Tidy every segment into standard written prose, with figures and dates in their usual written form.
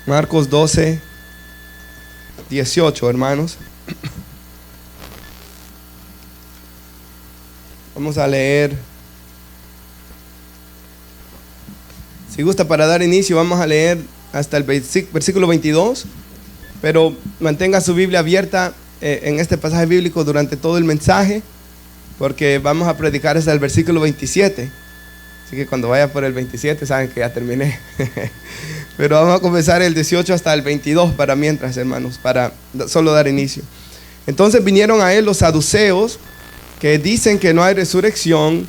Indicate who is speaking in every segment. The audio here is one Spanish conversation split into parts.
Speaker 1: Marcos 12, 18, hermanos. Vamos a leer. Si gusta, para dar inicio, vamos a leer hasta el versículo 22. Pero mantenga su Biblia abierta en este pasaje bíblico durante todo el mensaje, porque vamos a predicar hasta el versículo 27. Así que cuando vaya por el 27 saben que ya terminé. Pero vamos a comenzar el 18 hasta el 22 para mientras, hermanos, para solo dar inicio. Entonces vinieron a él los saduceos, que dicen que no hay resurrección,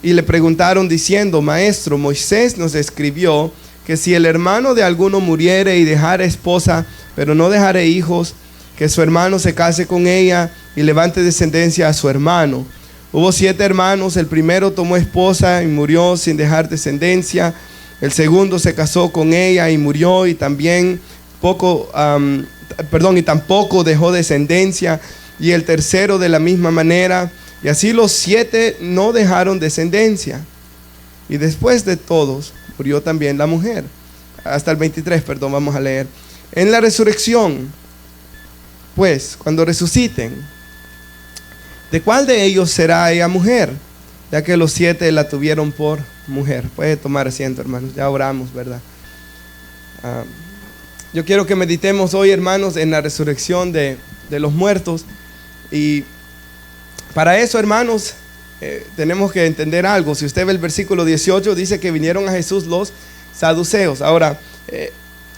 Speaker 1: y le preguntaron diciendo: Maestro, Moisés nos escribió que si el hermano de alguno muriere y dejare esposa, pero no dejare hijos, que su hermano se case con ella y levante descendencia a su hermano. Hubo 7 hermanos, el primero tomó esposa y murió sin dejar descendencia. El segundo se casó con ella y murió, y tampoco dejó descendencia. Y el tercero de la misma manera. Y así los 7 no dejaron descendencia. Y después de todos murió también la mujer. Hasta el 23, vamos a leer. En la resurrección, pues, cuando resuciten, ¿de cuál de ellos será ella mujer? Ya que los 7 la tuvieron por mujer. Puede tomar asiento, hermanos. Ya oramos, ¿verdad? Yo quiero que meditemos hoy, hermanos, en la resurrección de los muertos. Y para eso, hermanos, tenemos que entender algo. Si usted ve el versículo 18, dice que vinieron a Jesús los saduceos. Ahora,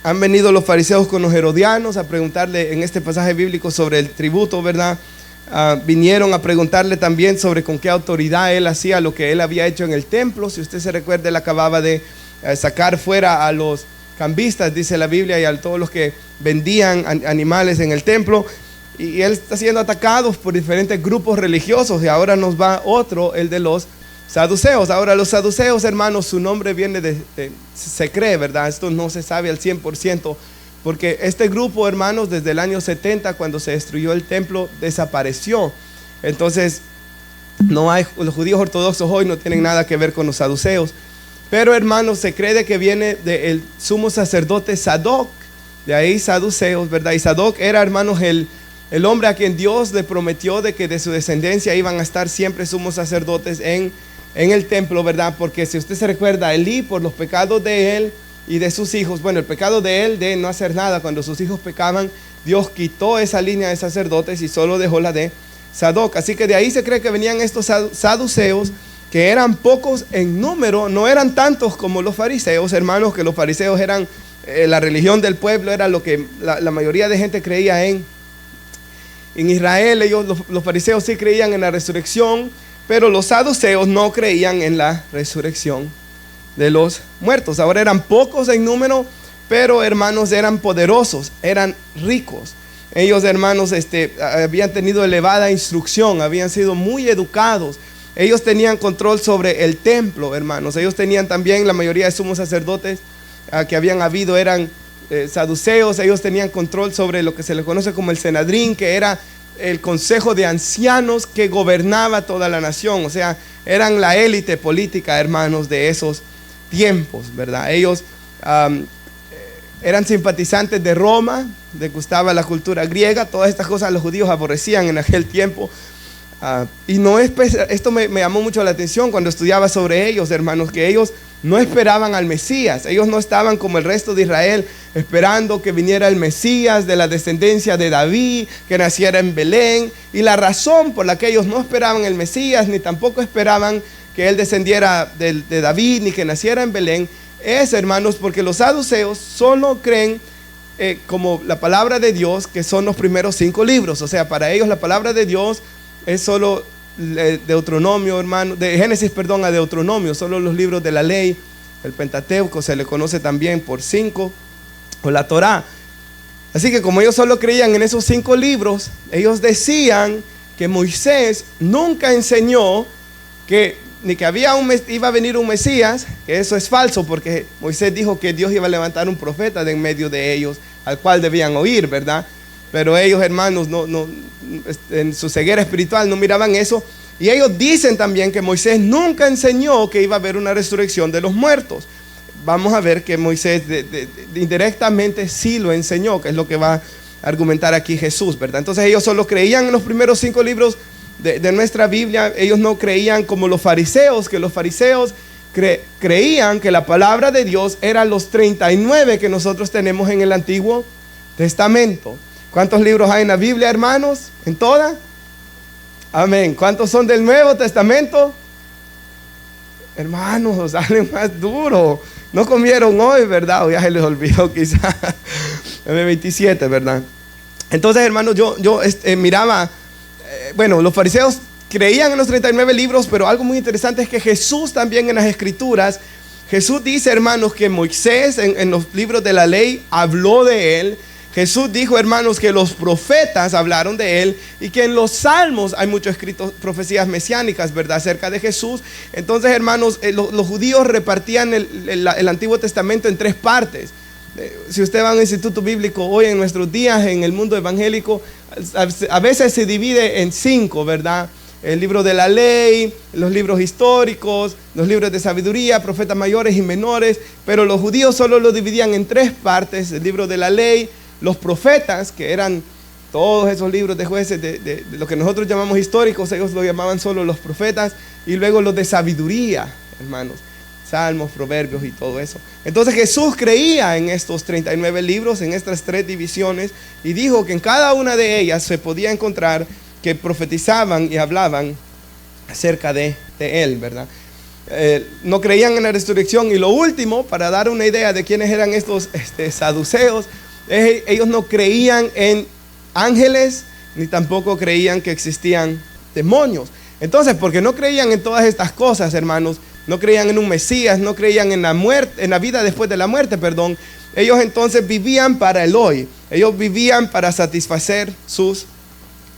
Speaker 1: han venido los fariseos con los herodianos a preguntarle en este pasaje bíblico sobre el tributo, ¿verdad? Vinieron a preguntarle también sobre con qué autoridad él hacía lo que él había hecho en el templo. Si usted se recuerda, él acababa de sacar fuera a los cambistas, dice la Biblia, y a todos los que vendían animales en el templo. Y él está siendo atacado por diferentes grupos religiosos. Y ahora nos va otro, el de los saduceos. Ahora los saduceos, hermanos, su nombre viene se cree, ¿verdad? Esto no se sabe al 100%. Porque este grupo, hermanos, desde el año 70, cuando se destruyó el templo, desapareció. Entonces, los judíos ortodoxos hoy no tienen nada que ver con los saduceos. Pero, hermanos, se cree de que viene del sumo sacerdote Sadoc. De ahí saduceos, ¿verdad? Y Sadoc era, hermanos, el hombre a quien Dios le prometió de que de su descendencia iban a estar siempre sumos sacerdotes en el templo, ¿verdad? Porque si usted se recuerda, Elí, por los pecados de él y de sus hijos, bueno, el pecado de él de no hacer nada, cuando sus hijos pecaban, Dios quitó esa línea de sacerdotes y solo dejó la de Sadoc. Así que de ahí se cree que venían estos saduceos, que eran pocos en número, no eran tantos como los fariseos, hermanos, que los fariseos eran la religión del pueblo, era lo que la mayoría de gente creía en Israel. Los fariseos sí creían en la resurrección, pero los saduceos no creían en la resurrección de los muertos. Ahora eran pocos en número, pero, hermanos, eran poderosos, eran ricos. Ellos, hermanos, habían tenido elevada instrucción, habían sido muy educados. Ellos tenían control sobre el templo, hermanos. Ellos tenían también, la mayoría de sumos sacerdotes que habían habido eran saduceos. Ellos tenían control sobre lo que se le conoce como el Senedrín, que era el consejo de ancianos que gobernaba toda la nación. O sea, eran la élite política, hermanos, de esos tiempos, ¿verdad? Ellos eran simpatizantes de Roma, les gustaba la cultura griega. Todas estas cosas los judíos aborrecían en aquel tiempo. Y esto me llamó mucho la atención cuando estudiaba sobre ellos, hermanos, que ellos no esperaban al Mesías. Ellos no estaban como el resto de Israel esperando que viniera el Mesías de la descendencia de David, que naciera en Belén. Y la razón por la que ellos no esperaban el Mesías, ni tampoco esperaban que él descendiera de David, ni que naciera en Belén, es, hermanos, porque los saduceos solo creen como la palabra de Dios, que son los primeros 5 libros. O sea, para ellos la palabra de Dios es solo Deuteronomio, hermano, de Génesis, a Deuteronomio, solo los libros de la ley, el Pentateuco, se le conoce también por 5, o la Torá. Así que como ellos solo creían en esos 5 libros, ellos decían que Moisés nunca enseñó ni que iba a venir un Mesías, que eso es falso, porque Moisés dijo que Dios iba a levantar un profeta de en medio de ellos, al cual debían oír, ¿verdad? Pero ellos, hermanos, en su ceguera espiritual no miraban eso. Y ellos dicen también que Moisés nunca enseñó que iba a haber una resurrección de los muertos. vamos a ver que Moisés indirectamente sí lo enseñó, que es lo que va a argumentar aquí Jesús, ¿verdad? Entonces ellos solo creían en los primeros 5 libros de nuestra Biblia. Ellos no creían como los fariseos, que los fariseos creían que la palabra de Dios eran los 39 que nosotros tenemos en el Antiguo Testamento. ¿Cuántos libros hay en la Biblia, hermanos? ¿En toda? Amén. ¿Cuántos son del Nuevo Testamento? Hermanos, salen más duro. No comieron hoy, ¿verdad? O ya se les olvidó quizás. 27, ¿verdad? Entonces, hermanos, yo miraba, bueno, los fariseos creían en los 39 libros, pero algo muy interesante es que Jesús también en las Escrituras, Jesús dice, hermanos, que Moisés en los libros de la ley habló de él. Jesús dijo, hermanos, que los profetas hablaron de él y que en los salmos hay muchos escritos, profecías mesiánicas, ¿verdad?, acerca de Jesús. Entonces, hermanos, los judíos repartían el Antiguo Testamento en 3 partes. Si usted va a un instituto bíblico hoy en nuestros días, en el mundo evangélico, a veces se divide en 5, ¿verdad? El libro de la ley, los libros históricos, los libros de sabiduría, profetas mayores y menores, pero los judíos solo lo dividían en 3 partes: el libro de la ley, los profetas, que eran todos esos libros de jueces, de lo que nosotros llamamos históricos, ellos lo llamaban solo los profetas, y luego los de sabiduría, hermanos, salmos, proverbios y todo eso. Entonces Jesús creía en estos 39 libros, en estas 3 divisiones, y dijo que en cada una de ellas se podía encontrar que profetizaban y hablaban acerca de él, ¿verdad? No creían en la resurrección. Y lo último, para dar una idea de quiénes eran estos saduceos, ellos no creían en ángeles, ni tampoco creían que existían demonios. Entonces, porque no creían en todas estas cosas, hermanos, no creían en un Mesías, no creían en la muerte, en la vida después de la muerte, perdón, ellos entonces vivían para el hoy. Ellos vivían para satisfacer sus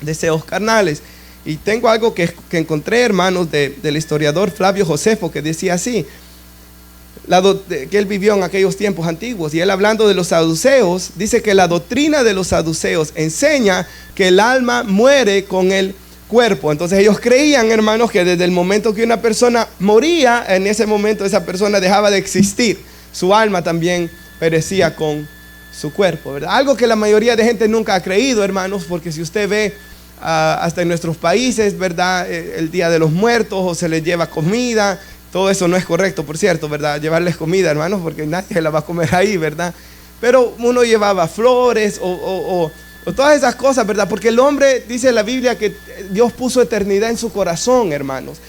Speaker 1: deseos carnales. Y tengo algo que encontré, hermanos, del historiador Flavio Josefo, que decía así, que él vivió en aquellos tiempos antiguos, y él, hablando de los saduceos, dice que la doctrina de los saduceos enseña que el alma muere con el cuerpo. Entonces ellos creían, hermanos, que desde el momento que una persona moría, en ese momento esa persona dejaba de existir, su alma también perecía con su cuerpo, ¿verdad? Algo que la mayoría de gente nunca ha creído, hermanos, porque si usted ve hasta en nuestros países, ¿verdad?, el Día de los Muertos, o se les lleva comida. Todo eso no es correcto, por cierto, ¿verdad?, llevarles comida, hermanos, porque nadie la va a comer ahí, ¿verdad? Pero uno llevaba flores o todas esas cosas, ¿verdad? Porque el hombre, dice la Biblia, que Dios puso eternidad en su corazón, hermanos.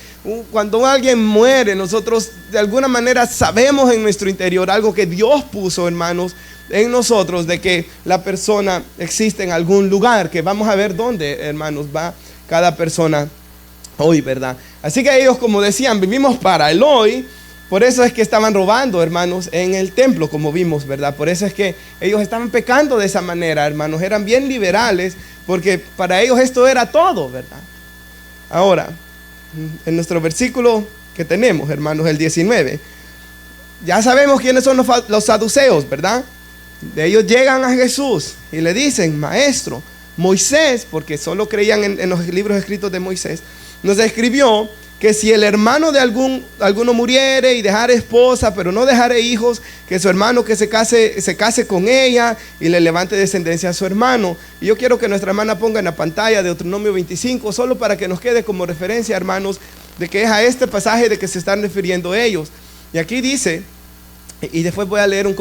Speaker 1: Cuando alguien muere, nosotros de alguna manera sabemos en nuestro interior algo que Dios puso, hermanos, en nosotros, de que la persona existe en algún lugar, que vamos a ver dónde, hermanos, va cada persona hoy, ¿verdad? Así que ellos, como decían, vivimos para el hoy. Por eso es que estaban robando, hermanos, en el templo, como vimos, ¿verdad? Por eso es que ellos estaban pecando de esa manera, hermanos. Eran bien liberales, porque para ellos esto era todo, ¿verdad? Ahora, en nuestro versículo que tenemos, hermanos, el 19, ya sabemos quiénes son los saduceos, ¿verdad? De ellos llegan a Jesús y le dicen: Maestro, Moisés, porque solo creían en los libros escritos de Moisés, nos escribió que si el hermano de alguno muriere y dejare esposa, pero no dejare hijos, que su hermano que se case con ella y le levante descendencia a su hermano. Y yo quiero que nuestra hermana ponga en la pantalla Deuteronomio 25, solo para que nos quede como referencia, hermanos, de que es a este pasaje de que se están refiriendo ellos. Y aquí dice, y después voy a leer un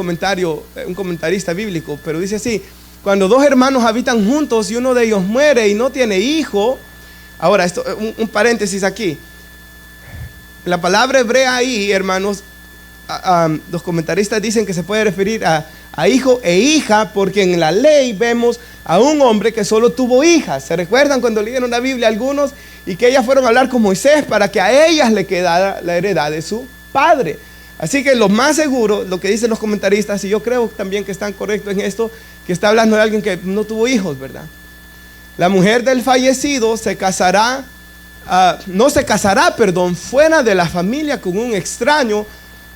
Speaker 1: comentarista bíblico, pero dice así: cuando 2 hermanos habitan juntos y uno de ellos muere y no tiene hijo. Ahora, esto, un paréntesis aquí. La palabra hebrea ahí, hermanos, los comentaristas dicen que se puede referir a hijo e hija, porque en la ley vemos a un hombre que solo tuvo hijas. ¿Se recuerdan cuando leyeron la Biblia algunos? Y que ellas fueron a hablar con Moisés para que a ellas le quedara la heredad de su padre. Así que lo más seguro, lo que dicen los comentaristas, y yo creo también que están correctos en esto, que está hablando de alguien que no tuvo hijos, ¿verdad? La mujer del fallecido se casará, fuera de la familia con un extraño.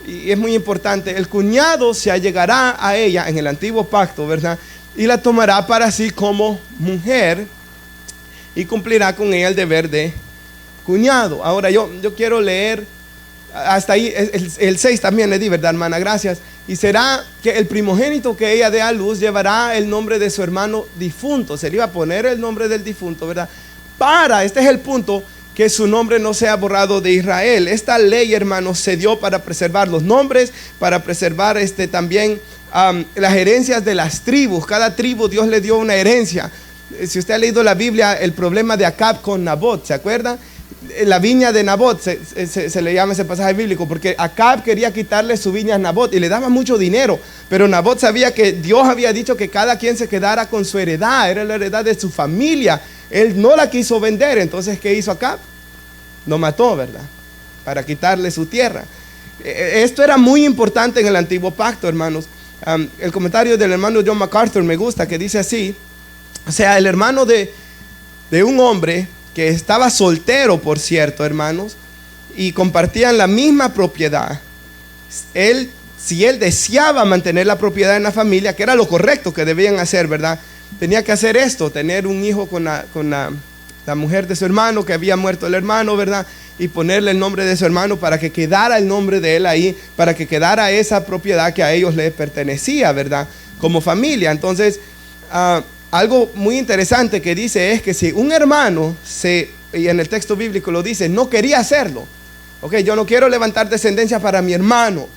Speaker 1: Y es muy importante, el cuñado se allegará a ella en el antiguo pacto, ¿verdad? Y la tomará para sí como mujer y cumplirá con ella el deber de cuñado. Ahora yo quiero leer Hasta ahí, el 6 también le di, ¿verdad, hermana? Gracias. Y será que el primogénito que ella dé a luz llevará el nombre de su hermano difunto. Se le iba a poner el nombre del difunto, ¿verdad? Este es el punto, que su nombre no sea borrado de Israel. Esta ley, hermanos, se dio para preservar los nombres, para preservar también las herencias de las tribus. Cada tribu Dios le dio una herencia. Si usted ha leído la Biblia, el problema de Acab con Nabot, ¿se acuerda? La viña de Nabot se le llama ese pasaje bíblico, porque Acab quería quitarle su viña a Nabot y le daba mucho dinero, pero Nabot sabía que Dios había dicho que cada quien se quedara con su heredad, era la heredad de su familia. Él no la quiso vender. Entonces, ¿qué hizo Acab? Lo mató, ¿verdad? Para quitarle su tierra. Esto era muy importante en el antiguo pacto, hermanos. El comentario del hermano John MacArthur me gusta, que dice así: o sea, el hermano de un hombre que estaba soltero, por cierto, hermanos, y compartían la misma propiedad, si él deseaba mantener la propiedad en la familia, que era lo correcto que debían hacer, ¿verdad? Tenía que hacer esto, tener un hijo con la mujer de su hermano, que había muerto el hermano, ¿verdad? Y ponerle el nombre de su hermano para que quedara el nombre de él ahí, para que quedara esa propiedad que a ellos les pertenecía, ¿verdad? Como familia. Entonces, algo muy interesante que dice es que si un hermano, y en el texto bíblico lo dice, no quería hacerlo, ok, yo no quiero levantar descendencia para mi hermano,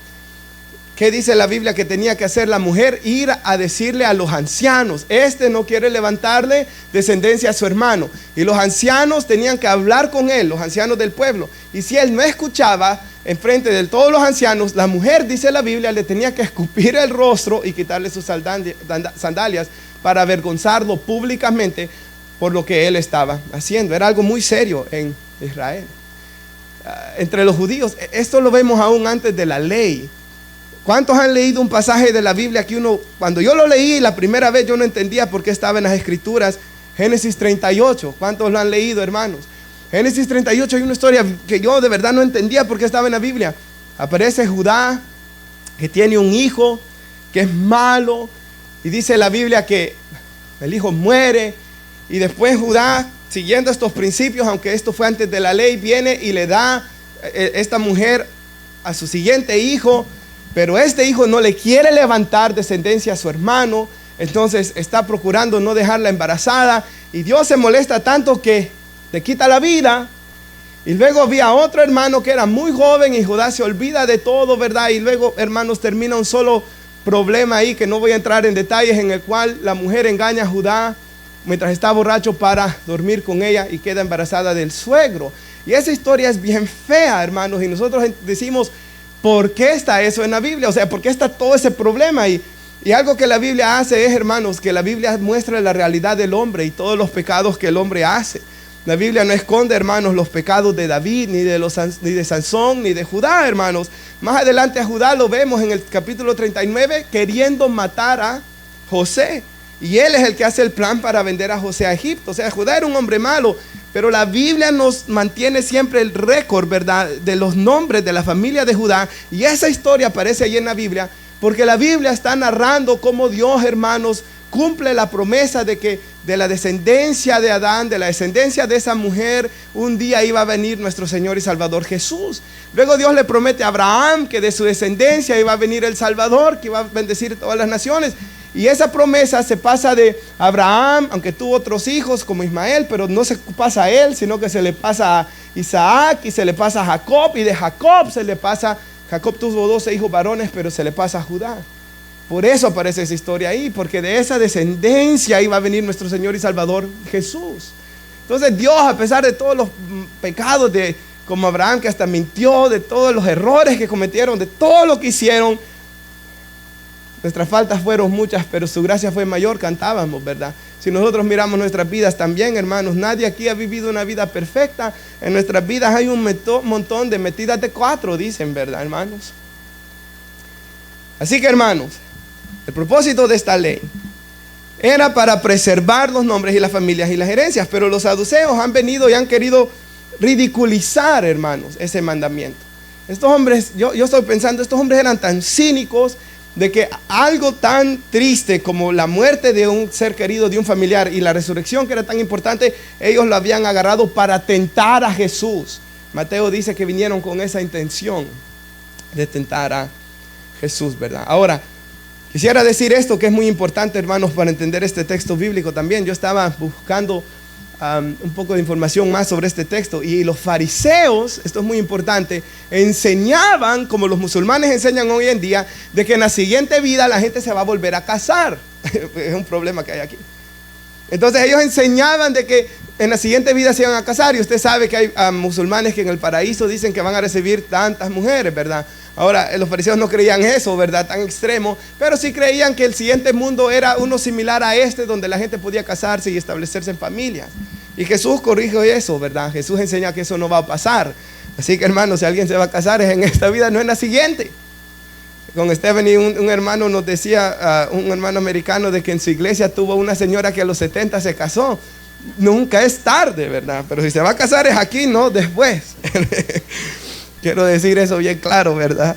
Speaker 1: ¿qué dice la Biblia que tenía que hacer la mujer? Ir a decirle a los ancianos: no quiere levantarle descendencia a su hermano. Y los ancianos tenían que hablar con él, los ancianos del pueblo. Y si él no escuchaba, en frente de todos los ancianos, la mujer, dice la Biblia, le tenía que escupir el rostro y quitarle sus sandalias para avergonzarlo públicamente por lo que él estaba haciendo. Era algo muy serio en Israel. Entre los judíos, esto lo vemos aún antes de la ley. ¿Cuántos han leído un pasaje de la Biblia que cuando yo lo leí la primera vez, yo no entendía por qué estaba en las escrituras? Génesis 38, ¿cuántos lo han leído, hermanos? Génesis 38 hay una historia que yo de verdad no entendía por qué estaba en la Biblia. Aparece Judá, que tiene un hijo que es malo, y dice la Biblia que el hijo muere, y después Judá, siguiendo estos principios, aunque esto fue antes de la ley, viene y le da esta mujer a su siguiente hijo. Pero este hijo no le quiere levantar descendencia a su hermano, entonces está procurando no dejarla embarazada, y Dios se molesta tanto que le quita la vida. Y luego había otro hermano que era muy joven, y Judá se olvida de todo, ¿verdad? Y luego, hermanos, termina un solo problema ahí, que no voy a entrar en detalles, en el cual la mujer engaña a Judá mientras está borracho para dormir con ella, y queda embarazada del suegro. Y esa historia es bien fea, hermanos, y nosotros decimos: ¿por qué está eso en la Biblia? O sea, ¿por qué está todo ese problema? Y algo que la Biblia hace es, hermanos, que la Biblia muestra la realidad del hombre y todos los pecados que el hombre hace. La Biblia no esconde, hermanos, los pecados de David, ni de Sansón, ni de Judá, hermanos. Más adelante a Judá lo vemos en el capítulo 39 queriendo matar a José. Y él es el que hace el plan para vender a José a Egipto. O sea, Judá era un hombre malo, pero la Biblia nos mantiene siempre el récord, ¿verdad?, de los nombres de la familia de Judá. Y esa historia aparece ahí en la Biblia, porque la Biblia está narrando cómo Dios, hermanos, cumple la promesa de que de la descendencia de Adán, de la descendencia de esa mujer, un día iba a venir nuestro Señor y Salvador Jesús. Luego Dios le promete a Abraham que de su descendencia iba a venir el Salvador, que iba a bendecir todas las naciones. Y esa promesa se pasa de Abraham, aunque tuvo otros hijos como Ismael, pero no se pasa a él, sino que se le pasa a Isaac, y se le pasa a Jacob, y de Jacob Jacob tuvo 12 hijos varones, pero se le pasa a Judá. Por eso aparece esa historia ahí, porque de esa descendencia iba a venir nuestro Señor y Salvador Jesús. Entonces Dios, a pesar de todos los pecados como Abraham, que hasta mintió, de todos los errores que cometieron, de todo lo que hicieron, nuestras faltas fueron muchas, pero su gracia fue mayor, cantábamos, ¿verdad? Si nosotros miramos nuestras vidas también, hermanos, nadie aquí ha vivido una vida perfecta. En nuestras vidas hay un montón de metidas de cuatro, dicen, ¿verdad, hermanos? Así que, hermanos, el propósito de esta ley era para preservar los nombres y las familias y las herencias, pero los saduceos han venido y han querido ridiculizar, hermanos, ese mandamiento. Estos hombres, yo estoy pensando, estos hombres eran tan cínicos de que algo tan triste como la muerte de un ser querido, de un familiar, y la resurrección, que era tan importante, ellos lo habían agarrado para tentar a Jesús. Mateo dice que vinieron con esa intención de tentar a Jesús, ¿verdad? Ahora, quisiera decir esto que es muy importante, hermanos, para entender este texto bíblico también. Yo estaba buscando un poco de información más sobre este texto, y los fariseos, esto es muy importante, enseñaban, como los musulmanes enseñan hoy en día, de que en la siguiente vida la gente se va a volver a casar. Es un problema que hay aquí. Entonces ellos enseñaban de que en la siguiente vida se iban a casar, y usted sabe que hay musulmanes que en el paraíso dicen que van a recibir tantas mujeres, ¿verdad? Ahora, los fariseos no creían eso, ¿verdad? Tan extremo, pero sí creían que el siguiente mundo era uno similar a este, donde la gente podía casarse y establecerse en familias. Y Jesús corrige eso, ¿verdad? Jesús enseña que eso no va a pasar. Así que, hermanos, si alguien se va a casar es en esta vida, no en la siguiente. Con Stephanie, un hermano nos decía, un hermano americano, de que en su iglesia tuvo una señora que a los 70 se casó. Nunca es tarde, ¿verdad? Pero si se va a casar es aquí, no después. Quiero decir eso bien claro, ¿verdad?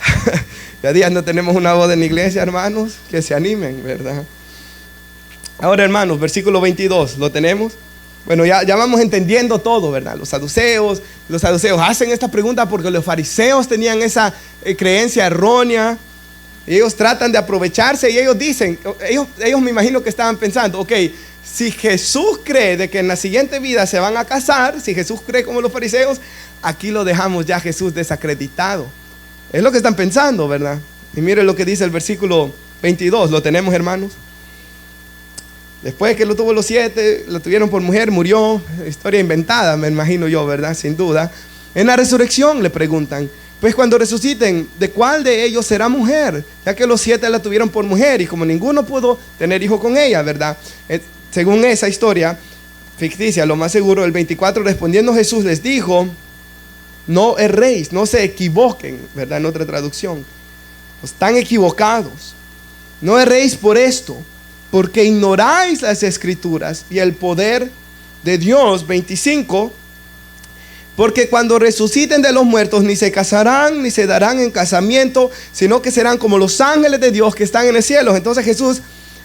Speaker 1: Ya días no tenemos una boda en la iglesia, hermanos, que se animen, ¿verdad? Ahora, hermanos, versículo 22, ¿lo tenemos? Bueno, ya vamos entendiendo todo, ¿verdad? Los saduceos hacen esta pregunta porque los fariseos tenían esa creencia errónea. Ellos tratan de aprovecharse y ellos dicen, ellos me imagino que estaban pensando, ok, si Jesús cree de que en la siguiente vida se van a casar, si Jesús cree como los fariseos, aquí lo dejamos ya Jesús desacreditado. Es lo que están pensando, ¿verdad? Y miren lo que dice el versículo 22, ¿lo tenemos, hermanos? Después que lo tuvo los 7, lo tuvieron por mujer, murió. Historia inventada, me imagino yo, ¿verdad? Sin duda. En la resurrección le preguntan, pues cuando resuciten, ¿de cuál de ellos será mujer? Ya que los 7 la tuvieron por mujer, y como ninguno pudo tener hijo con ella, ¿verdad? Según esa historia ficticia, lo más seguro, el 24, respondiendo Jesús les dijo, no erréis, no se equivoquen, ¿verdad? En otra traducción, están equivocados. No erréis por esto, porque ignoráis las escrituras y el poder de Dios. 25, porque cuando resuciten de los muertos, ni se casarán, ni se darán en casamiento, sino que serán como los ángeles de Dios que están en el cielo. Entonces Jesús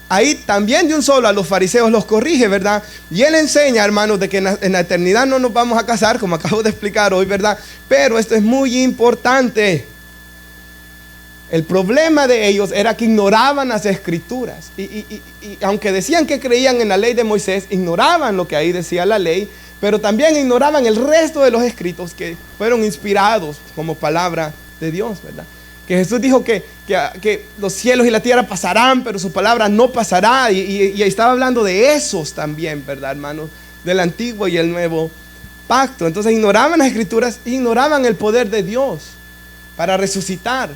Speaker 1: ahí también de un solo a los fariseos los corrige, ¿verdad? Y él enseña, hermanos, de que en la eternidad no nos vamos a casar, como acabo de explicar hoy, ¿verdad? Pero esto es muy importante. El problema de ellos era que ignoraban las escrituras. Y aunque decían que creían en la ley de Moisés, ignoraban lo que ahí decía la ley, pero también ignoraban el resto de los escritos que fueron inspirados como palabra de Dios, ¿verdad? Que Jesús dijo que los cielos y la tierra pasarán, pero su palabra no pasará. Y estaba hablando de esos también, ¿verdad, hermanos? Del antiguo y el nuevo pacto. Entonces ignoraban las escrituras, ignoraban el poder de Dios para resucitar,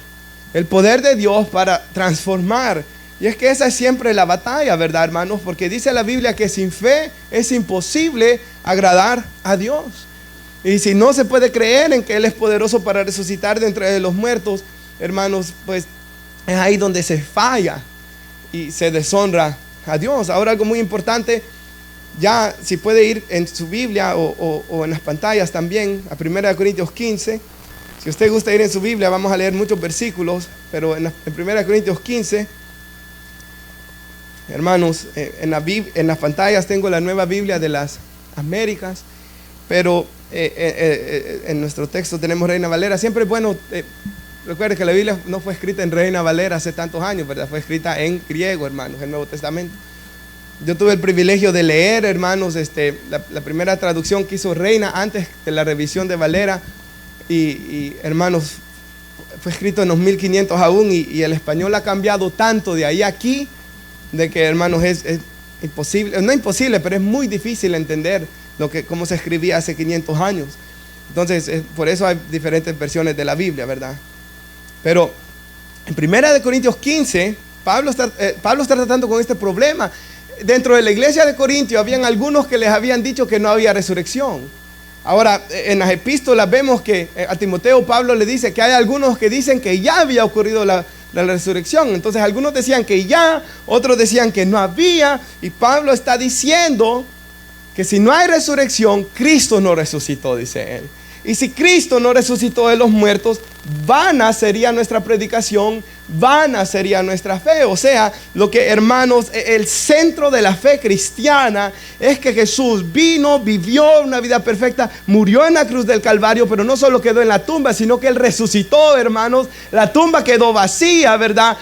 Speaker 1: el poder de Dios para transformar. Y es que esa es siempre la batalla, ¿verdad, hermanos? Porque dice la Biblia que sin fe es imposible agradar a Dios. Y si no se puede creer en que Él es poderoso para resucitar de entre los muertos, hermanos, pues es ahí donde se falla y se deshonra a Dios. Ahora, algo muy importante, ya si puede ir en su Biblia o en las pantallas también, a 1 Corintios 15. Si usted gusta ir en su Biblia, vamos a leer muchos versículos, pero en 1 Corintios 15, hermanos, en las pantallas tengo la Nueva Biblia de las Américas, pero en nuestro texto tenemos Reina Valera. Siempre es bueno, recuerde que la Biblia no fue escrita en Reina Valera hace tantos años, ¿verdad? Fue escrita en griego, hermanos, el Nuevo Testamento. Yo tuve el privilegio de leer, hermanos, la primera traducción que hizo Reina antes de la revisión de Valera. Y hermanos, fue escrito en los 1500 aún, y el español ha cambiado tanto de ahí a aquí, de que, hermanos, es imposible, no imposible, pero es muy difícil entender cómo se escribía hace 500 años. Entonces, por eso hay diferentes versiones de la Biblia, ¿verdad? Pero en 1 Corintios 15, Pablo está tratando con este problema. Dentro de la iglesia de Corintio habían algunos que les habían dicho que no había resurrección. Ahora, en las epístolas vemos que a Timoteo Pablo le dice que hay algunos que dicen que ya había ocurrido la resurrección. Entonces algunos decían que ya, otros decían que no había, y Pablo está diciendo que si no hay resurrección, Cristo no resucitó, dice él. Y si Cristo no resucitó de los muertos, vana sería nuestra predicación, vana sería nuestra fe. O sea, lo que, hermanos, el centro de la fe cristiana es que Jesús vino, vivió una vida perfecta, murió en la cruz del Calvario, pero no solo quedó en la tumba, sino que Él resucitó, hermanos. La tumba quedó vacía, ¿verdad?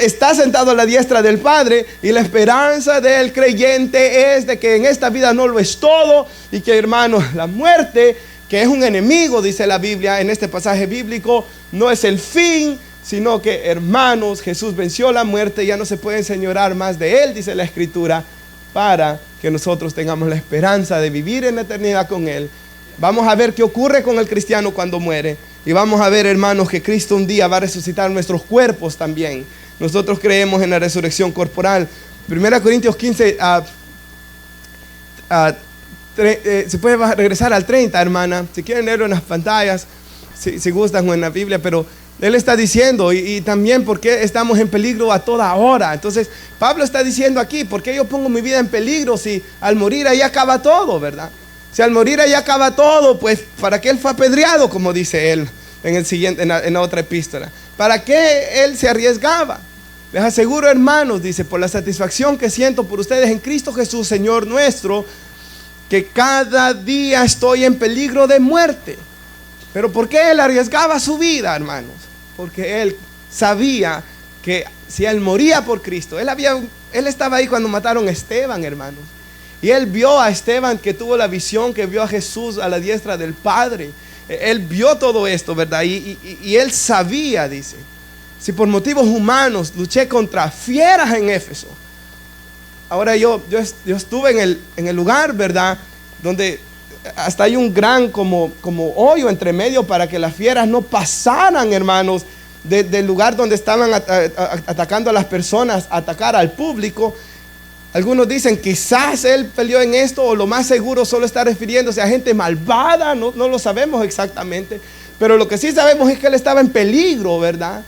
Speaker 1: Está sentado a la diestra del Padre, y la esperanza del creyente es de que en esta vida no lo es todo, y que, hermanos, la muerte, que es un enemigo, dice la Biblia en este pasaje bíblico, no es el fin, sino que, hermanos, Jesús venció la muerte, ya no se puede enseñorear más de Él, dice la Escritura, para que nosotros tengamos la esperanza de vivir en la eternidad con Él. Vamos a ver qué ocurre con el cristiano cuando muere, y vamos a ver, hermanos, que Cristo un día va a resucitar nuestros cuerpos también. Nosotros creemos en la resurrección corporal. 1 Corintios 15, se puede regresar al 30, hermana, si quieren leerlo en las pantallas, si gustan, o en la Biblia, pero Él está diciendo, y también porque estamos en peligro a toda hora. Entonces Pablo está diciendo aquí, ¿por qué yo pongo mi vida en peligro si al morir ahí acaba todo, verdad? Si al morir ahí acaba todo, pues ¿para qué Él fue apedreado? Como dice él en la otra epístola. ¿Para qué Él se arriesgaba? Les aseguro, hermanos, dice, por la satisfacción que siento por ustedes en Cristo Jesús, Señor nuestro, que cada día estoy en peligro de muerte. Pero ¿por qué Él arriesgaba su vida, hermanos? Porque Él sabía que si Él moría por Cristo, Él estaba ahí cuando mataron a Esteban, hermanos. Y Él vio a Esteban, que tuvo la visión, que vio a Jesús a la diestra del Padre. Él vio todo esto, ¿verdad? Y Él sabía, dice, si por motivos humanos luché contra fieras en Éfeso. Ahora yo estuve en el lugar, ¿verdad? Donde hasta hay un gran como hoyo entre medio para que las fieras no pasaran, hermanos, del lugar donde estaban atacando a las personas, a atacar al público. Algunos dicen quizás Él peleó en esto, o lo más seguro solo está refiriéndose a gente malvada, no lo sabemos exactamente, pero lo que sí sabemos es que Él estaba en peligro, ¿verdad?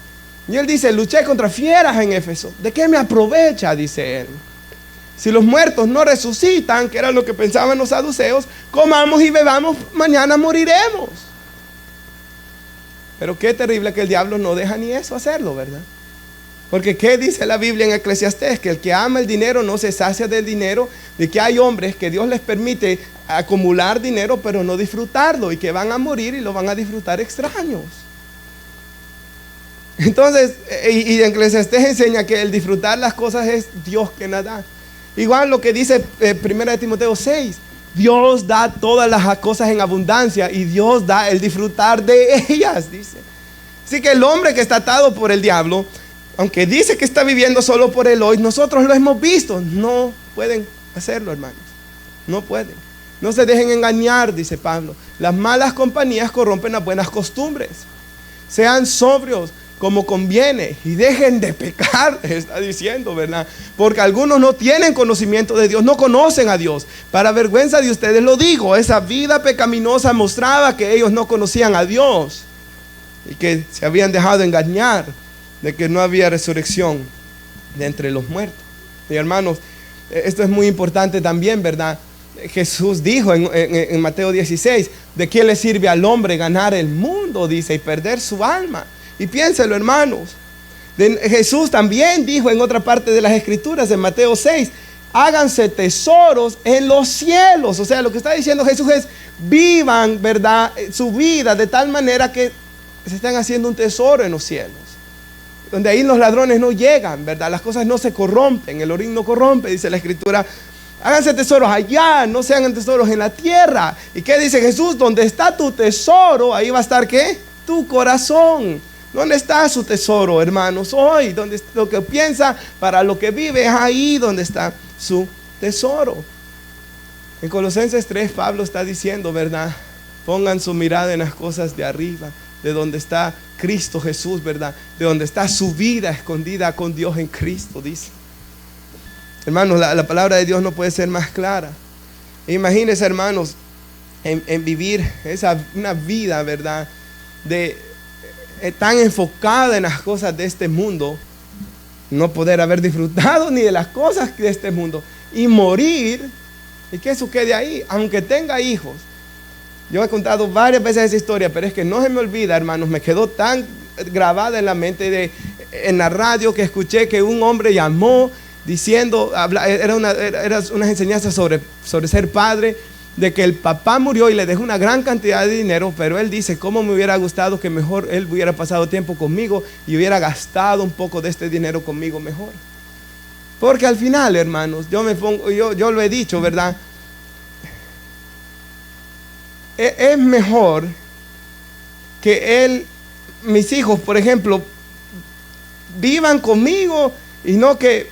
Speaker 1: Y Él dice, luché contra fieras en Éfeso. ¿De qué me aprovecha? Dice Él. Si los muertos no resucitan, que era lo que pensaban los saduceos, comamos y bebamos, mañana moriremos. Pero qué terrible que el diablo no deja ni eso hacerlo, ¿verdad? Porque ¿qué dice la Biblia en Eclesiastés? Que el que ama el dinero no se sacia del dinero, de que hay hombres que Dios les permite acumular dinero pero no disfrutarlo, y que van a morir y lo van a disfrutar extraños. Entonces, y Eclesiastés enseña que el disfrutar las cosas es Dios que nos da. Igual lo que dice 1 Timoteo 6, Dios da todas las cosas en abundancia, y Dios da el disfrutar de ellas, dice. Así que el hombre que está atado por el diablo, aunque dice que está viviendo solo por el hoy, nosotros lo hemos visto, no pueden hacerlo, hermanos, no pueden. No se dejen engañar, dice Pablo. Las malas compañías corrompen las buenas costumbres. Sean sobrios como conviene y dejen de pecar, está diciendo, ¿verdad? Porque algunos no tienen conocimiento de Dios, no conocen a Dios. Para vergüenza de ustedes lo digo, esa vida pecaminosa mostraba que ellos no conocían a Dios y que se habían dejado engañar de que no había resurrección de entre los muertos. Y hermanos, esto es muy importante también, ¿verdad? Jesús dijo en Mateo 16, ¿de qué le sirve al hombre ganar el mundo? Dice, y perder su alma. Y piénselo, hermanos. Jesús también dijo en otra parte de las Escrituras, en Mateo 6, háganse tesoros en los cielos. O sea, lo que está diciendo Jesús es, vivan, ¿verdad?, su vida de tal manera que se están haciendo un tesoro en los cielos, donde ahí los ladrones no llegan, ¿verdad? Las cosas no se corrompen, el orín no corrompe, dice la Escritura. Háganse tesoros allá, no se hagan tesoros en la tierra. ¿Y qué dice Jesús? Donde está tu tesoro, ahí va a estar, ¿qué? Tu corazón. ¿Dónde está su tesoro, hermanos? Hoy, donde lo que piensa, para lo que vive, es ahí donde está su tesoro. En Colosenses 3, Pablo está diciendo, ¿verdad? Pongan su mirada en las cosas de arriba, de donde está Cristo Jesús, ¿verdad? De donde está su vida escondida con Dios en Cristo, dice. Hermanos, la palabra de Dios no puede ser más clara. Imagínense, hermanos, en vivir una vida, ¿verdad?, tan enfocada en las cosas de este mundo, no poder haber disfrutado ni de las cosas de este mundo, y morir, y que eso quede ahí, aunque tenga hijos. Yo he contado varias veces esa historia, pero es que no se me olvida, hermanos, me quedó tan grabada en la mente de en la radio que escuché que un hombre llamó diciendo, era unas enseñanzas sobre ser padre, de que el papá murió y le dejó una gran cantidad de dinero, pero él dice, cómo me hubiera gustado que mejor él hubiera pasado tiempo conmigo y hubiera gastado un poco de este dinero conmigo mejor. Porque al final, hermanos, yo lo he dicho, ¿verdad? Es mejor que mis hijos, por ejemplo, vivan conmigo y no que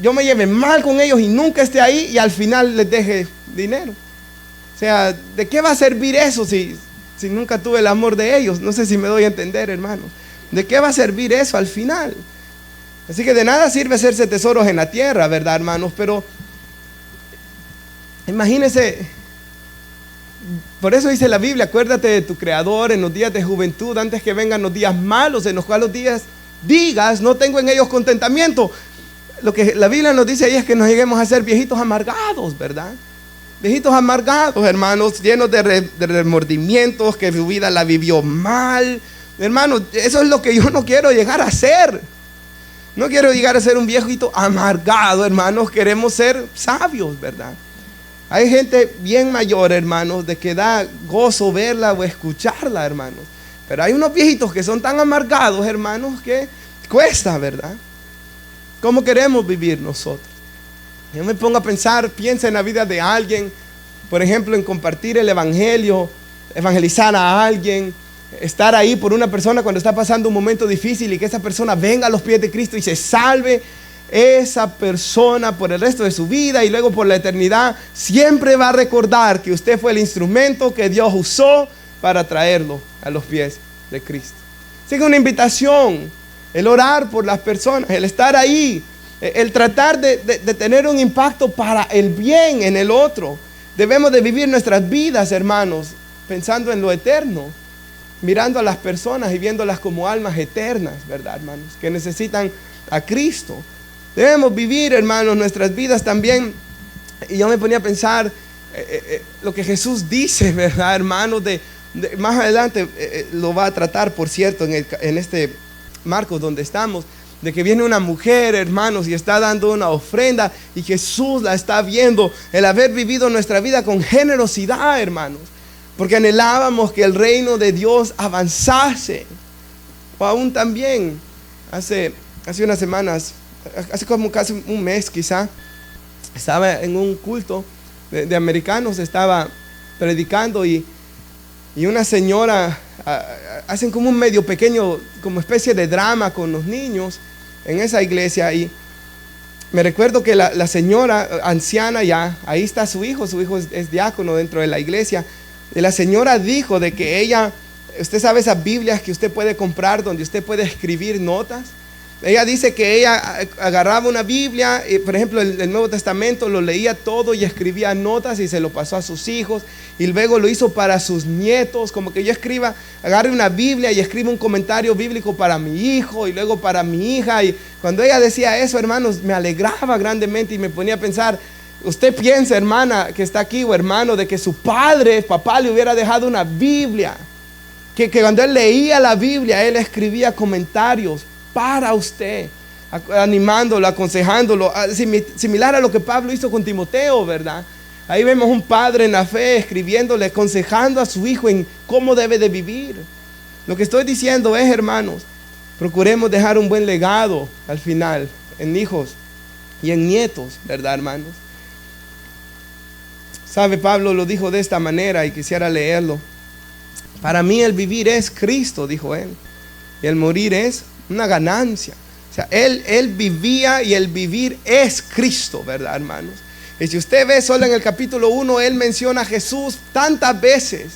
Speaker 1: yo me lleve mal con ellos y nunca esté ahí y al final les deje dinero. O sea, ¿de qué va a servir eso si nunca tuve el amor de ellos? No sé si me doy a entender, hermanos. ¿De qué va a servir eso al final? Así que de nada sirve hacerse tesoros en la tierra, ¿verdad, hermanos? Pero imagínense, por eso dice la Biblia, acuérdate de tu Creador en los días de juventud, antes que vengan los días malos, en los cuales los días digas, no tengo en ellos contentamiento. Lo que la Biblia nos dice ahí es que nos lleguemos a ser viejitos amargados, ¿verdad? Viejitos amargados, hermanos, llenos de remordimientos, que su vida la vivió mal. Hermanos, eso es lo que yo no quiero llegar a ser. No quiero llegar a ser un viejito amargado, hermanos. Queremos ser sabios, ¿verdad? Hay gente bien mayor, hermanos, de que da gozo verla o escucharla, hermanos. Pero hay unos viejitos que son tan amargados, hermanos, que cuesta, ¿verdad? ¿Cómo queremos vivir nosotros? Yo me pongo a pensar, piensa en la vida de alguien, por ejemplo, en compartir el evangelio, evangelizar a alguien, estar ahí por una persona cuando está pasando un momento difícil y que esa persona venga a los pies de Cristo y se salve. Esa persona por el resto de su vida y luego por la eternidad siempre va a recordar que usted fue el instrumento que Dios usó para traerlo a los pies de Cristo. Así que una invitación, el orar por las personas, el estar ahí, el tratar de tener un impacto para el bien en el otro. Debemos de vivir nuestras vidas, hermanos, pensando en lo eterno, mirando a las personas y viéndolas como almas eternas, ¿verdad, hermanos? Que necesitan a Cristo. Debemos vivir, hermanos, nuestras vidas también. Y yo me ponía a pensar lo que Jesús dice, ¿verdad, hermanos? Más adelante lo va a tratar, por cierto, en este Marcos donde estamos, de que viene una mujer, hermanos, y está dando una ofrenda y Jesús la está viendo, el haber vivido nuestra vida con generosidad, hermanos, porque anhelábamos que el reino de Dios avanzase. O aún también, hace unas semanas, hace como casi un mes quizá, estaba en un culto de americanos, estaba predicando y una señora, hacen como un medio pequeño, como especie de drama con los niños en esa iglesia. Y me recuerdo que la señora anciana ya, ahí está su hijo es diácono dentro de la iglesia. Y la señora dijo de que ella, usted sabe esas Biblias que usted puede comprar donde usted puede escribir notas. Ella dice que ella agarraba una Biblia, por ejemplo el Nuevo Testamento, lo leía todo y escribía notas y se lo pasó a sus hijos y luego lo hizo para sus nietos, como que yo agarre una Biblia y escribo un comentario bíblico para mi hijo y luego para mi hija. Y cuando ella decía eso, hermanos, me alegraba grandemente y me ponía a pensar, usted piensa, hermana que está aquí o hermano, de que su papá le hubiera dejado una Biblia, que cuando él leía la Biblia, él escribía comentarios para usted, animándolo, aconsejándolo, similar a lo que Pablo hizo con Timoteo, ¿verdad? Ahí vemos un padre en la fe escribiéndole, aconsejando a su hijo en cómo debe de vivir. Lo que estoy diciendo es, hermanos, procuremos dejar un buen legado al final, en hijos y en nietos, ¿verdad, hermanos? Sabe, Pablo lo dijo de esta manera y quisiera leerlo. Para mí el vivir es Cristo, dijo él, y el morir es una ganancia. O sea, él vivía y el vivir es Cristo, ¿verdad, hermanos? Y si usted ve solo en el capítulo 1, él menciona a Jesús tantas veces.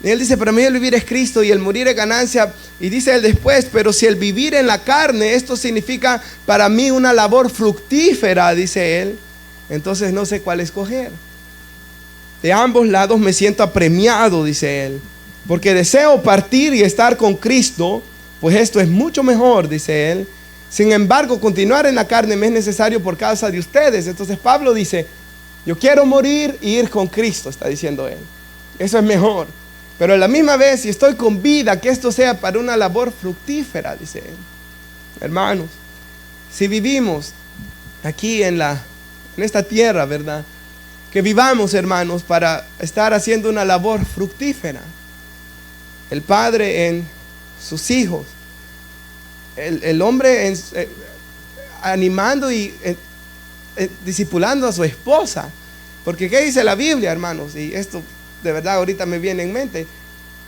Speaker 1: Y él dice, para mí el vivir es Cristo y el morir es ganancia. Y dice él después, pero si el vivir en la carne, esto significa para mí una labor fructífera, dice él, entonces no sé cuál escoger. De ambos lados me siento apremiado, dice él, porque deseo partir y estar con Cristo, pues esto es mucho mejor, dice él. Sin embargo, continuar en la carne me es necesario por causa de ustedes. Entonces Pablo dice, yo quiero morir y ir con Cristo, está diciendo él. Eso es mejor. Pero a la misma vez, si estoy con vida, que esto sea para una labor fructífera, dice él. hermanos, si vivimos aquí en esta tierra, ¿verdad? Que vivamos, hermanos, para estar haciendo una labor fructífera. El padre en sus hijos, el hombre animando y discipulando a su esposa. Porque ¿qué dice la Biblia, hermanos? Y esto de verdad ahorita me viene en mente.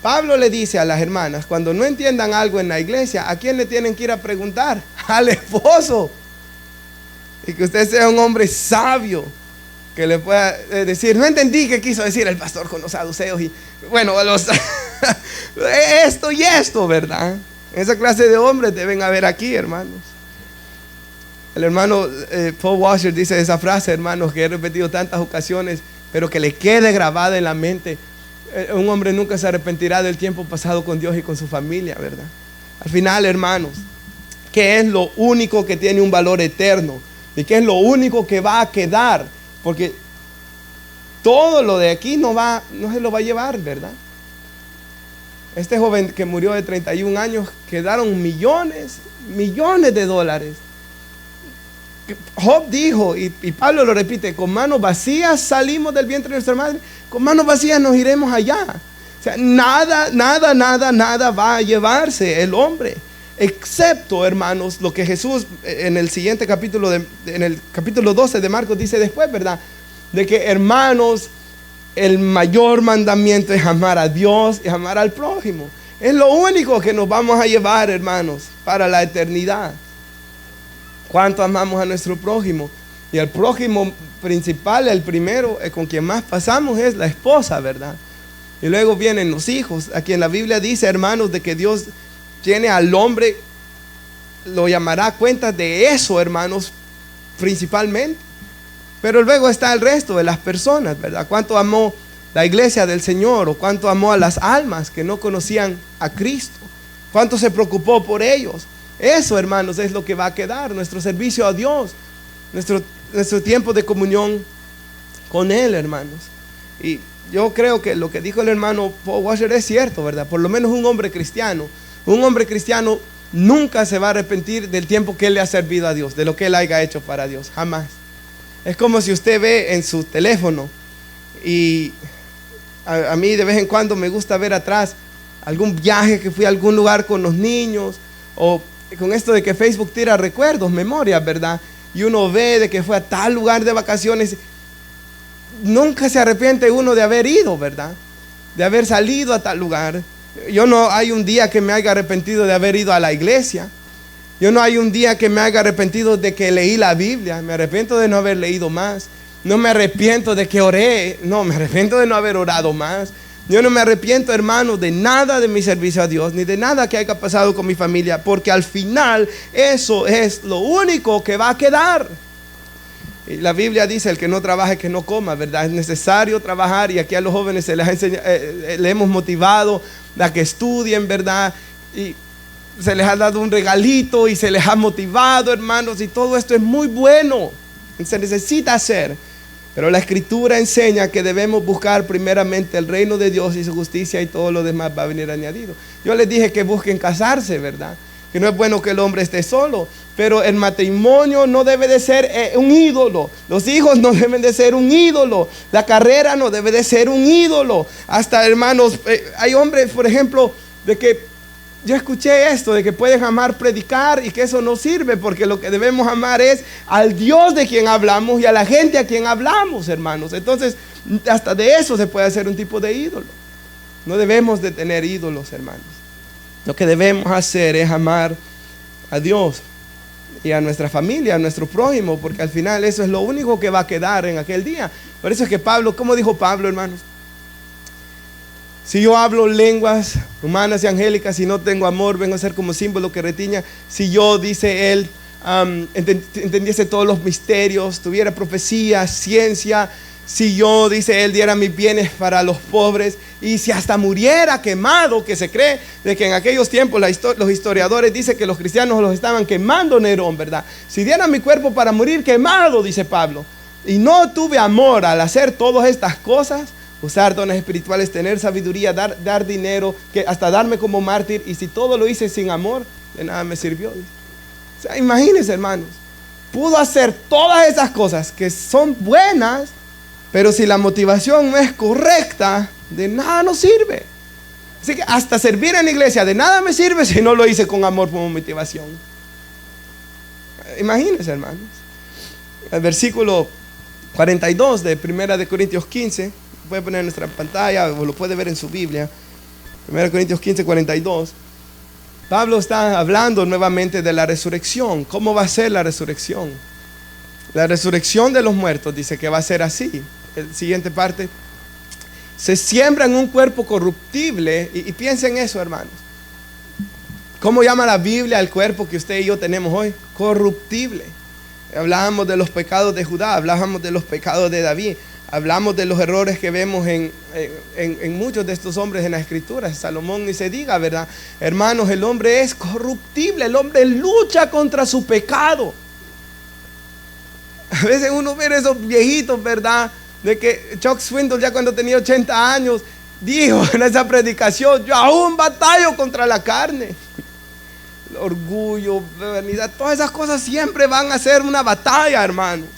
Speaker 1: Pablo le dice a las hermanas, cuando no entiendan algo en la iglesia, ¿a quién le tienen que ir a preguntar? Al esposo. Y que usted sea un hombre sabio, que le pueda decir, no entendí qué quiso decir el pastor con los saduceos y bueno, esto y esto, ¿verdad? Esa clase de hombres deben haber aquí, hermanos. El hermano Paul Washer dice esa frase, hermanos, que he repetido tantas ocasiones, pero que le quede grabada en la mente. Un hombre nunca se arrepentirá del tiempo pasado con Dios y con su familia, ¿verdad? Al final, hermanos, ¿qué es lo único que tiene un valor eterno? ¿Y qué es lo único que va a quedar? Porque todo lo de aquí no se lo va a llevar, ¿verdad? Este joven que murió de 31 años, quedaron millones de dólares. Job dijo, y Pablo lo repite, con manos vacías salimos del vientre de nuestra madre, con manos vacías nos iremos allá. O sea, nada va a llevarse el hombre, excepto, hermanos, lo que Jesús en el siguiente capítulo, en el capítulo 12 de Marcos dice después, ¿verdad? De que, hermanos, el mayor mandamiento es amar a Dios y amar al prójimo. Es lo único que nos vamos a llevar, hermanos, para la eternidad. ¿Cuánto amamos a nuestro prójimo? Y el prójimo principal, el primero, con quien más pasamos es la esposa, ¿verdad? Y luego vienen los hijos, a quien la Biblia dice, hermanos, de que Dios tiene al hombre, lo llamará a cuenta de eso, hermanos, principalmente. Pero luego está el resto de las personas, ¿verdad? ¿Cuánto amó la iglesia del Señor? ¿O cuánto amó a las almas que no conocían a Cristo? ¿Cuánto se preocupó por ellos? Eso, hermanos, es lo que va a quedar, nuestro servicio a Dios, nuestro tiempo de comunión con Él, hermanos. Y yo creo que lo que dijo el hermano Paul Washer es cierto, ¿verdad? Por lo menos un hombre cristiano nunca se va a arrepentir del tiempo que él le ha servido a Dios, de lo que él haya hecho para Dios, jamás. Es como si usted ve en su teléfono, y a mí de vez en cuando me gusta ver atrás algún viaje que fui a algún lugar con los niños, o con esto de que Facebook tira recuerdos, memorias, ¿verdad? Y uno ve de que fue a tal lugar de vacaciones. Nunca se arrepiente uno de haber ido, ¿verdad? De haber salido a tal lugar. Yo no hay un día que me haya arrepentido de haber ido a la iglesia. Yo no hay un día que me haya arrepentido de que leí la Biblia. Me arrepiento de no haber leído más. No me arrepiento de que oré. No, me arrepiento de no haber orado más. Yo no me arrepiento, hermano, de nada de mi servicio a Dios, ni de nada que haya pasado con mi familia, porque al final eso es lo único que va a quedar. Y la Biblia dice, el que no trabaje, que no coma, ¿verdad? Es necesario trabajar, y aquí a los jóvenes se les ha enseñado, le hemos motivado a que estudien, ¿verdad? Y se les ha dado un regalito y se les ha motivado, hermanos, y todo esto es muy bueno, se necesita hacer. Pero la Escritura enseña que debemos buscar primeramente el reino de Dios y su justicia, y todo lo demás va a venir añadido. Yo les dije que busquen casarse, ¿verdad? Que no es bueno que el hombre esté solo, pero el matrimonio no debe de ser un ídolo. Los hijos no deben de ser un ídolo. La carrera no debe de ser un ídolo. Hasta, hermanos, hay hombres, por ejemplo, de que yo escuché esto, de que pueden amar predicar, y que eso no sirve, porque lo que debemos amar es al Dios de quien hablamos y a la gente a quien hablamos, hermanos. Entonces, hasta de eso se puede hacer un tipo de ídolo. No debemos de tener ídolos, hermanos. Lo que debemos hacer es amar a Dios y a nuestra familia, a nuestro prójimo, porque al final eso es lo único que va a quedar en aquel día. Por eso es que Pablo, ¿cómo dijo Pablo, hermanos? Si yo hablo lenguas humanas y angélicas y no tengo amor, vengo a ser como símbolo que retiña. Si yo, dice él, entendiese todos los misterios, tuviera profecía, ciencia, si yo, dice él, diera mis bienes para los pobres, y si hasta muriera quemado, que se cree de que en aquellos tiempos los historiadores dicen que los cristianos los estaban quemando Nerón, ¿verdad? Si diera mi cuerpo para morir quemado, dice Pablo, y no tuve amor al hacer todas estas cosas, usar dones espirituales, tener sabiduría, dar dinero, que hasta darme como mártir, y si todo lo hice sin amor, de nada me sirvió. O sea, imagínense, hermanos, pudo hacer todas esas cosas que son buenas, pero si la motivación no es correcta, de nada nos sirve. Así que hasta servir en la iglesia de nada me sirve si no lo hice con amor como motivación. Imagínense, hermanos. El versículo 42 de 1 Corintios 15, puede poner en nuestra pantalla o lo puede ver en su Biblia. 1 Corintios 15, 42. Pablo está hablando nuevamente de la resurrección. ¿Cómo va a ser la resurrección? La resurrección de los muertos dice que va a ser así. La siguiente parte. Se siembra en un cuerpo corruptible. Y piensen en eso, hermanos. ¿Cómo llama la Biblia al cuerpo que usted y yo tenemos hoy? Corruptible. Hablábamos de los pecados de Judá, hablábamos de los pecados de David, hablamos de los errores que vemos en muchos de estos hombres en las escrituras. Salomón ni se diga, ¿verdad? Hermanos, el hombre es corruptible, el hombre lucha contra su pecado. A veces uno ve esos viejitos, ¿verdad? De que Chuck Swindoll ya cuando tenía 80 años dijo en esa predicación: yo aún batallo contra la carne. El orgullo, vanidad, todas esas cosas siempre van a ser una batalla, hermanos.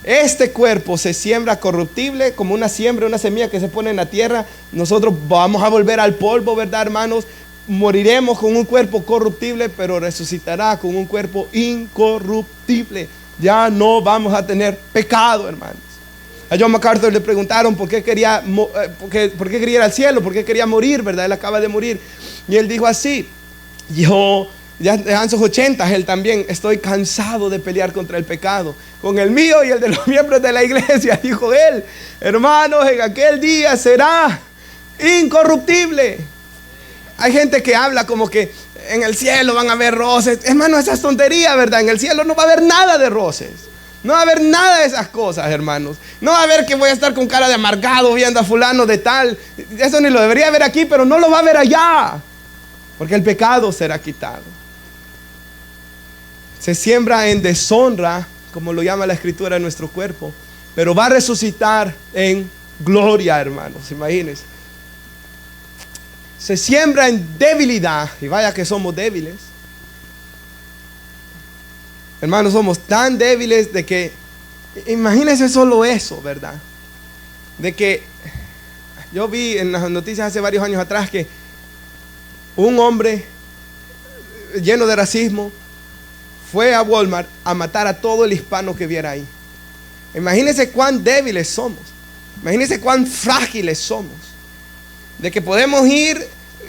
Speaker 1: Este cuerpo se siembra corruptible como una siembra, una semilla que se pone en la tierra. Nosotros vamos a volver al polvo, ¿verdad, hermanos? Moriremos con un cuerpo corruptible, pero resucitará con un cuerpo incorruptible. Ya no vamos a tener pecado, hermanos. A John MacArthur le preguntaron por qué quería ir al cielo, por qué quería morir, ¿verdad? Él acaba de morir. Y él dijo así: yo, ya en sus 80, él también, estoy cansado de pelear contra el pecado, con el mío y el de los miembros de la iglesia. Dijo él: hermanos, en aquel día será incorruptible. Hay gente que habla como que en el cielo van a haber roces. Hermano, esa es tontería, ¿verdad? En el cielo no va a haber nada de roces. No va a haber nada de esas cosas, hermanos. No va a haber que voy a estar con cara de amargado viendo a fulano de tal. Eso ni lo debería ver aquí, pero no lo va a ver allá, porque el pecado será quitado. Se siembra en deshonra, como lo llama la escritura, en nuestro cuerpo, pero va a resucitar en gloria, hermanos. Imagínense. Se siembra en debilidad, y vaya que somos débiles. Hermanos, somos tan débiles de que, imagínense solo eso, ¿verdad? De que yo vi en las noticias hace varios años atrás que un hombre lleno de racismo fue a Walmart a matar a todo el hispano que viera ahí. Imagínense cuán débiles somos. Imagínense cuán frágiles somos. De que podemos ir,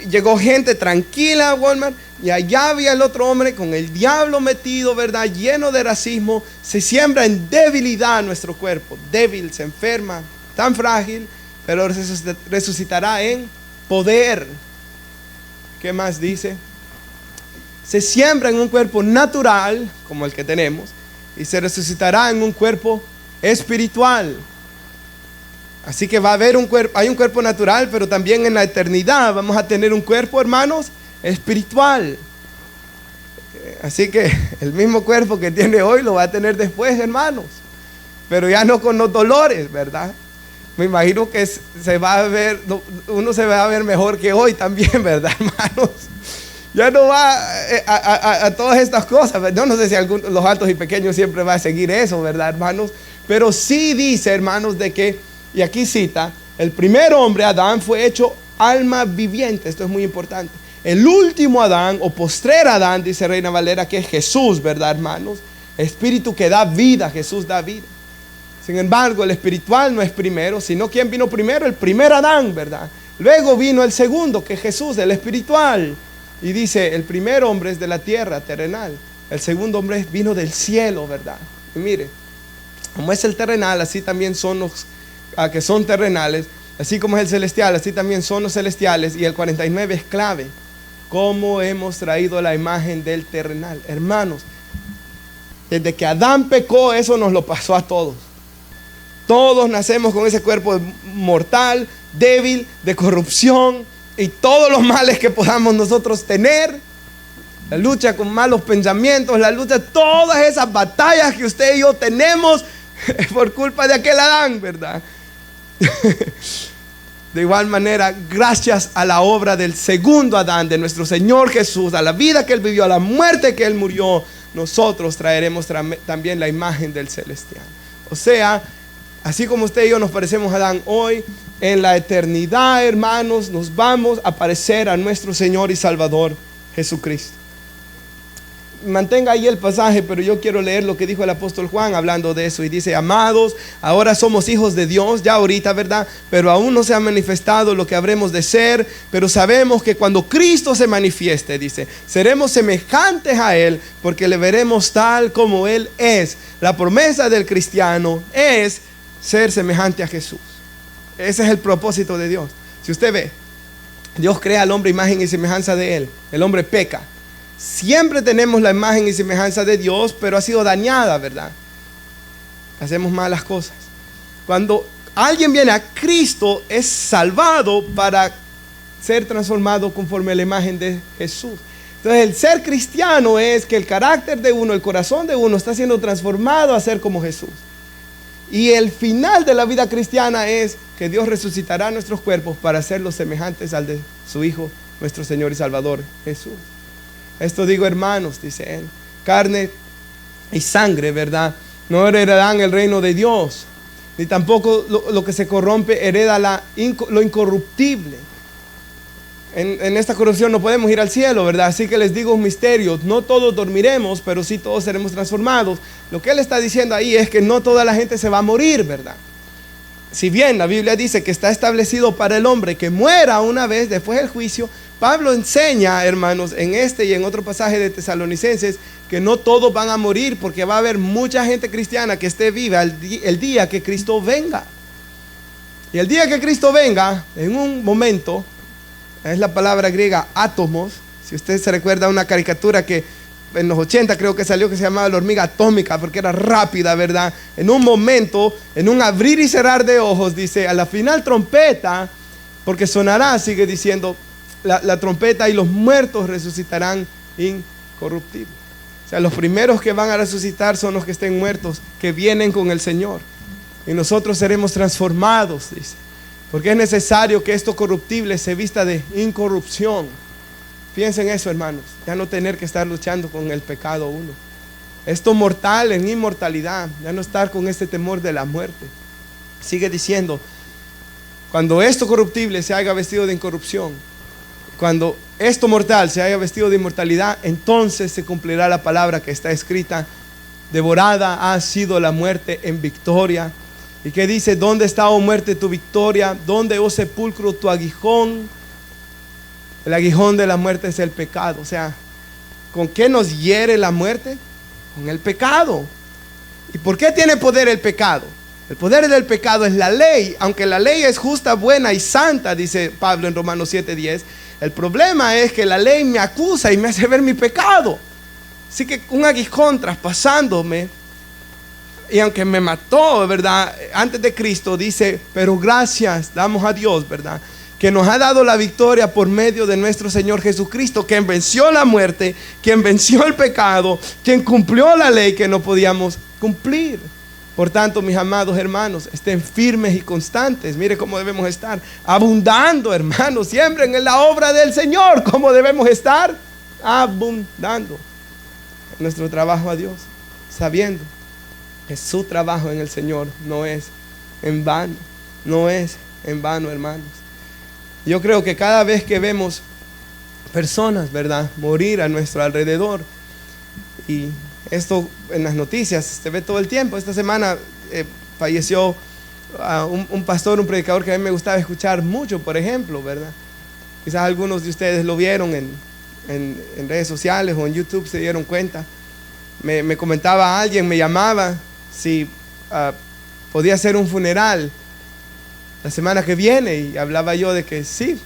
Speaker 1: llegó gente tranquila a Walmart y allá había el otro hombre con el diablo metido, ¿verdad? Lleno de racismo. Se siembra en debilidad nuestro cuerpo. Débil, se enferma, tan frágil, pero resucitará en poder. ¿Qué más dice? Se siembra en un cuerpo natural, como el que tenemos, y se resucitará en un cuerpo espiritual. Así que va a haber un cuerpo, hay un cuerpo natural, pero también en la eternidad vamos a tener un cuerpo, hermanos, espiritual. Así que el mismo cuerpo que tiene hoy lo va a tener después, hermanos, pero ya no con los dolores, ¿verdad? Me imagino que se va a ver, uno se va a ver mejor que hoy también, ¿verdad, hermanos? Ya no va a todas estas cosas. Yo no sé si los altos y pequeños siempre va a seguir eso, ¿verdad, hermanos? Pero sí dice, hermanos, de que, y aquí cita, el primer hombre, Adán, fue hecho alma viviente. Esto es muy importante. El último Adán, o postrer Adán, dice Reina Valera, que es Jesús, ¿verdad, hermanos? Espíritu que da vida, Jesús da vida. Sin embargo, el espiritual no es primero, sino ¿quién vino primero? El primer Adán, ¿verdad? Luego vino el segundo, que es Jesús, el espiritual. Y dice, el primer hombre es de la tierra, terrenal. El segundo hombre vino del cielo, ¿verdad? Y mire, como es el terrenal, así también son los que son terrenales. Así como es el celestial, así también son los celestiales. Y el 49 es clave. ¿Cómo hemos traído la imagen del terrenal? Hermanos, desde que Adán pecó, eso nos lo pasó a todos. Todos nacemos con ese cuerpo mortal, débil, de corrupción y todos los males que podamos nosotros tener. La lucha con malos pensamientos, la lucha, todas esas batallas que usted y yo tenemos por culpa de aquel Adán, ¿verdad? De igual manera, gracias a la obra del segundo Adán, de nuestro Señor Jesús, a la vida que Él vivió, a la muerte que Él murió, nosotros traeremos también la imagen del celestial. O sea, así como usted y yo nos parecemos a Adán hoy, en la eternidad, hermanos, nos vamos a parecer a nuestro Señor y Salvador Jesucristo. Mantenga ahí el pasaje, pero yo quiero leer lo que dijo el apóstol Juan hablando de eso. Y dice: amados, ahora somos hijos de Dios, ya ahorita, ¿verdad? Pero aún no se ha manifestado lo que habremos de ser. Pero sabemos que cuando Cristo se manifieste, dice, seremos semejantes a Él, porque le veremos tal como Él es. La promesa del cristiano es ser semejante a Jesús. Ese es el propósito de Dios. Si usted ve, Dios crea al hombre imagen y semejanza de Él. El hombre peca. Siempre tenemos la imagen y semejanza de Dios, pero ha sido dañada, ¿verdad? Hacemos malas cosas. Cuando alguien viene a Cristo, es salvado para ser transformado conforme a la imagen de Jesús. Entonces, el ser cristiano es que el carácter de uno, el corazón de uno está siendo transformado a ser como Jesús. Y el final de la vida cristiana es que Dios resucitará nuestros cuerpos para hacerlos semejantes al de su Hijo, nuestro Señor y Salvador Jesús. Esto digo, hermanos, dice él, carne y sangre, ¿verdad? No heredarán el reino de Dios, ni tampoco lo que se corrompe hereda lo incorruptible. En esta corrupción no podemos ir al cielo, ¿verdad? Así que les digo un misterio: no todos dormiremos, pero sí todos seremos transformados. Lo que él está diciendo ahí es que no toda la gente se va a morir, ¿verdad? Si bien la Biblia dice que está establecido para el hombre que muera una vez después del juicio, Pablo enseña, hermanos, en este y en otro pasaje de Tesalonicenses, que no todos van a morir, porque va a haber mucha gente cristiana que esté viva el día que Cristo venga. Y el día que Cristo venga, en un momento, es la palabra griega átomos. Si usted se recuerda una caricatura que en los 80 creo que salió, que se llamaba La hormiga atómica, porque era rápida, ¿verdad? En un momento, en un abrir y cerrar de ojos, dice, a la final trompeta, porque sonará, sigue diciendo, la trompeta, y los muertos resucitarán incorruptibles. O sea, los primeros que van a resucitar son los que estén muertos, que vienen con el Señor. Y nosotros seremos transformados, dice. Porque es necesario que esto corruptible se vista de incorrupción. Piensen eso, hermanos. Ya no tener que estar luchando con el pecado uno. Esto mortal en inmortalidad. Ya no estar con este temor de la muerte. Sigue diciendo, cuando esto corruptible se haya vestido de incorrupción, cuando esto mortal se haya vestido de inmortalidad, entonces se cumplirá la palabra que está escrita: devorada ha sido la muerte en victoria. Y que dice: ¿dónde está, oh muerte, tu victoria? ¿Dónde, oh sepulcro, tu aguijón? El aguijón de la muerte es el pecado. O sea, ¿con qué nos hiere la muerte? Con el pecado. ¿Y por qué tiene poder el pecado? El poder del pecado es la ley. Aunque la ley es justa, buena y santa, dice Pablo en Romanos 7:10, el problema es que la ley me acusa y me hace ver mi pecado. Así que un aguijón traspasándome, y aunque me mató, ¿verdad?, antes de Cristo, dice, pero gracias damos a Dios, ¿verdad?, que nos ha dado la victoria por medio de nuestro Señor Jesucristo, quien venció la muerte, quien venció el pecado, quien cumplió la ley que no podíamos cumplir. Por tanto, mis amados hermanos, estén firmes y constantes. Mire cómo debemos estar, abundando, hermanos, siempre en la obra del Señor. ¿Cómo debemos estar? Abundando en nuestro trabajo a Dios, sabiendo que su trabajo en el Señor no es en vano. No es en vano, hermanos. Yo creo que cada vez que vemos personas, ¿verdad?, morir a nuestro alrededor, y esto en las noticias se ve todo el tiempo. Esta semana falleció un pastor, un predicador que a mí me gustaba escuchar mucho, por ejemplo, ¿verdad? Quizás algunos de ustedes lo vieron en redes sociales o en YouTube, se dieron cuenta. Me comentaba alguien, me llamaba si podía hacer un funeral la semana que viene, y hablaba yo de que sí.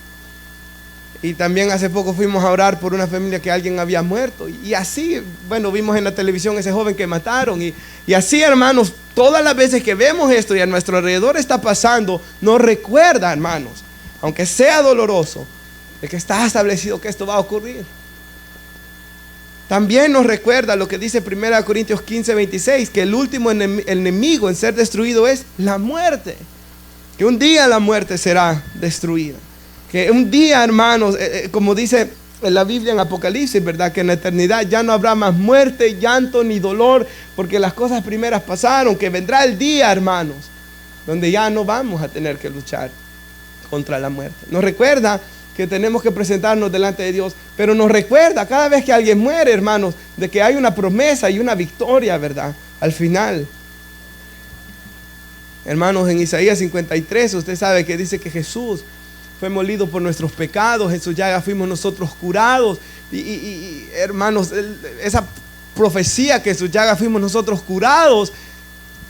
Speaker 1: Y también hace poco fuimos a orar por una familia que alguien había muerto, y así, bueno, vimos en la televisión ese joven que mataron, y así, hermanos, todas las veces que vemos esto y a nuestro alrededor está pasando, nos recuerda, hermanos, aunque sea doloroso, de que está establecido que esto va a ocurrir. También nos recuerda lo que dice 1 Corintios 15:26, que el último enemigo en ser destruido es la muerte. Que un día la muerte será destruida. Que un día, hermanos, como dice en la Biblia en Apocalipsis, ¿verdad? Que en la eternidad ya no habrá más muerte, llanto ni dolor, porque las cosas primeras pasaron. Que vendrá el día, hermanos, donde ya no vamos a tener que luchar contra la muerte. Nos recuerda que tenemos que presentarnos delante de Dios, pero nos recuerda cada vez que alguien muere, hermanos, de que hay una promesa y una victoria, ¿verdad? Al final. Hermanos, en Isaías 53, usted sabe que dice que Jesús fue molido por nuestros pecados, en su llaga fuimos nosotros curados. Y hermanos, esa profecía que en su llaga fuimos nosotros curados,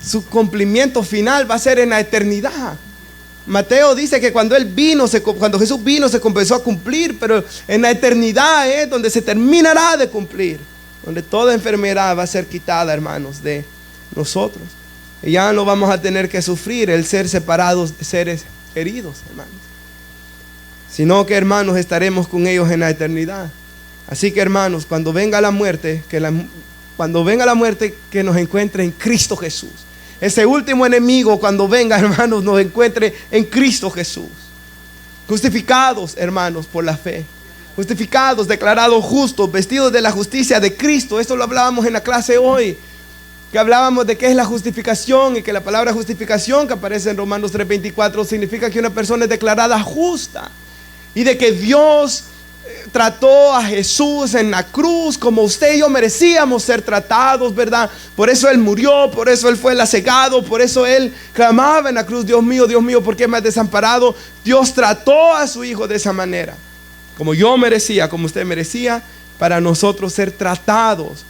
Speaker 1: su cumplimiento final va a ser en la eternidad. Mateo dice que cuando Jesús vino se comenzó a cumplir, pero en la eternidad es donde se terminará de cumplir, donde toda enfermedad va a ser quitada, hermanos, de nosotros. Y ya no vamos a tener que sufrir el ser separados de seres queridos, hermanos, sino que, hermanos, estaremos con ellos en la eternidad. Así que, hermanos, cuando venga la muerte, que nos encuentre en Cristo Jesús. Ese último enemigo, cuando venga, hermanos, nos encuentre en Cristo Jesús. Justificados, hermanos, por la fe. Justificados, declarados justos, vestidos de la justicia de Cristo. Esto lo hablábamos en la clase hoy, que hablábamos de qué es la justificación, y que la palabra justificación que aparece en Romanos 3:24 significa que una persona es declarada justa, y de que Dios trató a Jesús en la cruz como usted y yo merecíamos ser tratados, ¿verdad? Por eso Él murió, por eso Él fue lacegado, por eso Él clamaba en la cruz: Dios mío, ¿por qué me has desamparado? Dios trató a su Hijo de esa manera, como yo merecía, como usted merecía, para nosotros ser tratados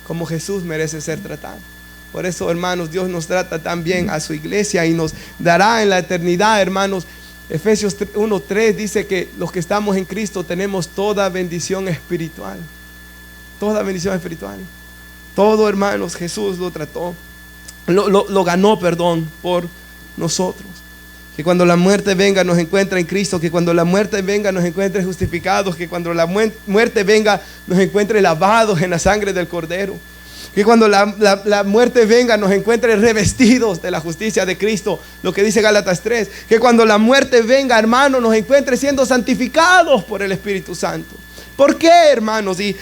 Speaker 1: como Jesús merece ser tratado. Por eso, hermanos, Dios nos trata también a su iglesia y nos dará en la eternidad, hermanos. Efesios 1:3 dice que los que estamos en Cristo tenemos toda bendición espiritual. Toda bendición espiritual. Todo, hermanos, Jesús lo trató, lo ganó, por nosotros. Que cuando la muerte venga nos encuentre en Cristo. Que cuando la muerte venga nos encuentre justificados. Que cuando la muerte venga nos encuentre lavados en la sangre del Cordero. Que cuando la muerte venga nos encuentre revestidos de la justicia de Cristo, lo que dice Gálatas 3. Que cuando la muerte venga, hermanos, nos encuentre siendo santificados por el Espíritu Santo. ¿Por qué, hermanos? Y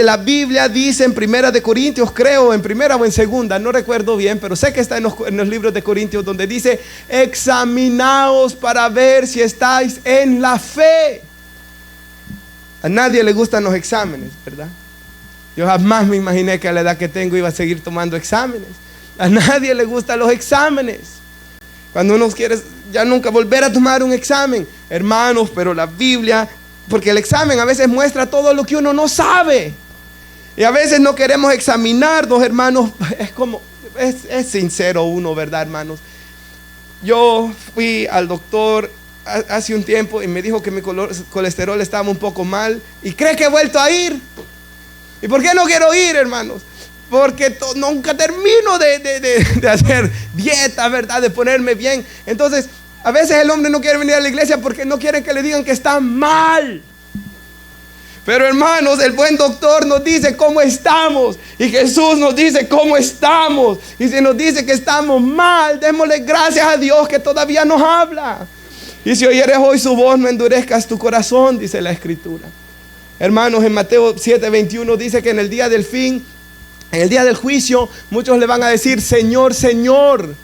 Speaker 1: la Biblia dice en Primera de Corintios, creo, en Primera o en Segunda, no recuerdo bien, pero sé que está en los libros de Corintios, donde dice: examinaos para ver si estáis en la fe. A nadie le gustan los exámenes, ¿verdad? Yo jamás me imaginé que a la edad que tengo iba a seguir tomando exámenes. A nadie le gustan los exámenes. Cuando uno quiere ya nunca volver a tomar un examen, hermanos, pero la Biblia, porque el examen a veces muestra todo lo que uno no sabe. Y a veces no queremos examinarnos, hermanos. Es sincero uno, ¿verdad, hermanos? Yo fui al doctor hace un tiempo y me dijo que mi colesterol estaba un poco mal. ¿Y cree que he vuelto a ir? ¿Y por qué no quiero ir, hermanos? Porque nunca termino de hacer dieta, ¿verdad? De ponerme bien. Entonces, a veces el hombre no quiere venir a la iglesia porque no quiere que le digan que está mal. Pero, hermanos, el buen doctor nos dice cómo estamos. Y Jesús nos dice cómo estamos. Y si nos dice que estamos mal, démosle gracias a Dios que todavía nos habla. Y si oyeres hoy su voz, no endurezcas tu corazón, dice la Escritura. Hermanos, en Mateo 7:21 dice que en el día del fin, en el día del juicio, muchos le van a decir: Señor, Señor,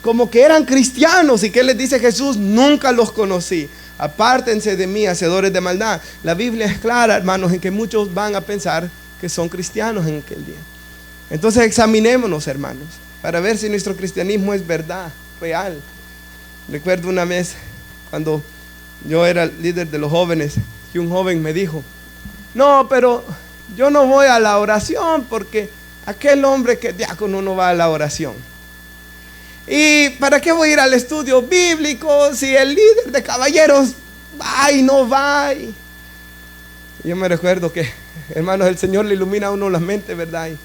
Speaker 1: como que eran cristianos. ¿Y qué les dice Jesús? Nunca los conocí, apártense de mí, hacedores de maldad. La Biblia es clara, hermanos, en que muchos van a pensar que son cristianos en aquel día. Entonces examinémonos, hermanos, para ver si nuestro cristianismo es verdad, real. Recuerdo una vez cuando yo era líder de los jóvenes y un joven me dijo: no, pero yo no voy a la oración porque aquel hombre que es diácono no va a la oración. ¿Y para qué voy a ir al estudio bíblico si el líder de caballeros va y no va? Y yo me recuerdo que, hermanos, el Señor le ilumina a uno la mente, ¿verdad? Y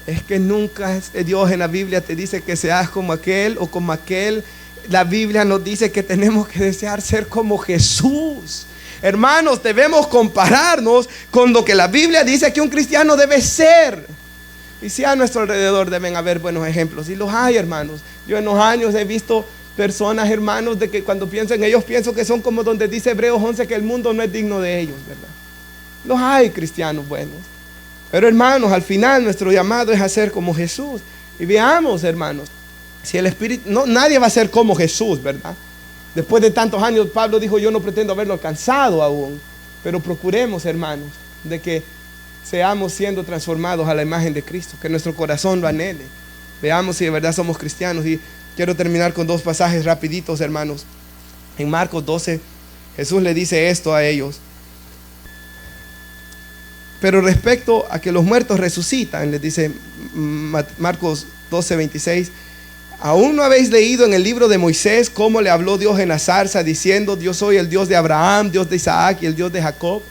Speaker 1: es que nunca Dios en la Biblia te dice que seas como aquel o como aquel. La Biblia nos dice que tenemos que desear ser como Jesús. Hermanos, debemos compararnos con lo que la Biblia dice que un cristiano debe ser. Y si a nuestro alrededor deben haber buenos ejemplos, y los hay, hermanos. Yo en los años he visto personas, hermanos, de que cuando piensan ellos, pienso que son como donde dice Hebreos 11 que el mundo no es digno de ellos, ¿verdad? Los hay cristianos buenos. Pero hermanos, al final nuestro llamado es a ser como Jesús. Y veamos, hermanos, si el Espíritu, no, nadie va a ser como Jesús, ¿verdad? Después de tantos años, Pablo dijo, yo no pretendo haberlo alcanzado aún. Pero procuremos, hermanos, de que seamos siendo transformados a la imagen de Cristo, que nuestro corazón lo anhele. Veamos si de verdad somos cristianos. Y quiero terminar con dos pasajes rapiditos, hermanos. En Marcos 12, Jesús le dice esto a ellos. Pero respecto a que los muertos resucitan, les dice Marcos 12, 26, ¿aún no habéis leído en el libro de Moisés cómo le habló Dios en la zarza diciendo, yo soy el Dios de Abraham, Dios de Isaac y el Dios de Jacob?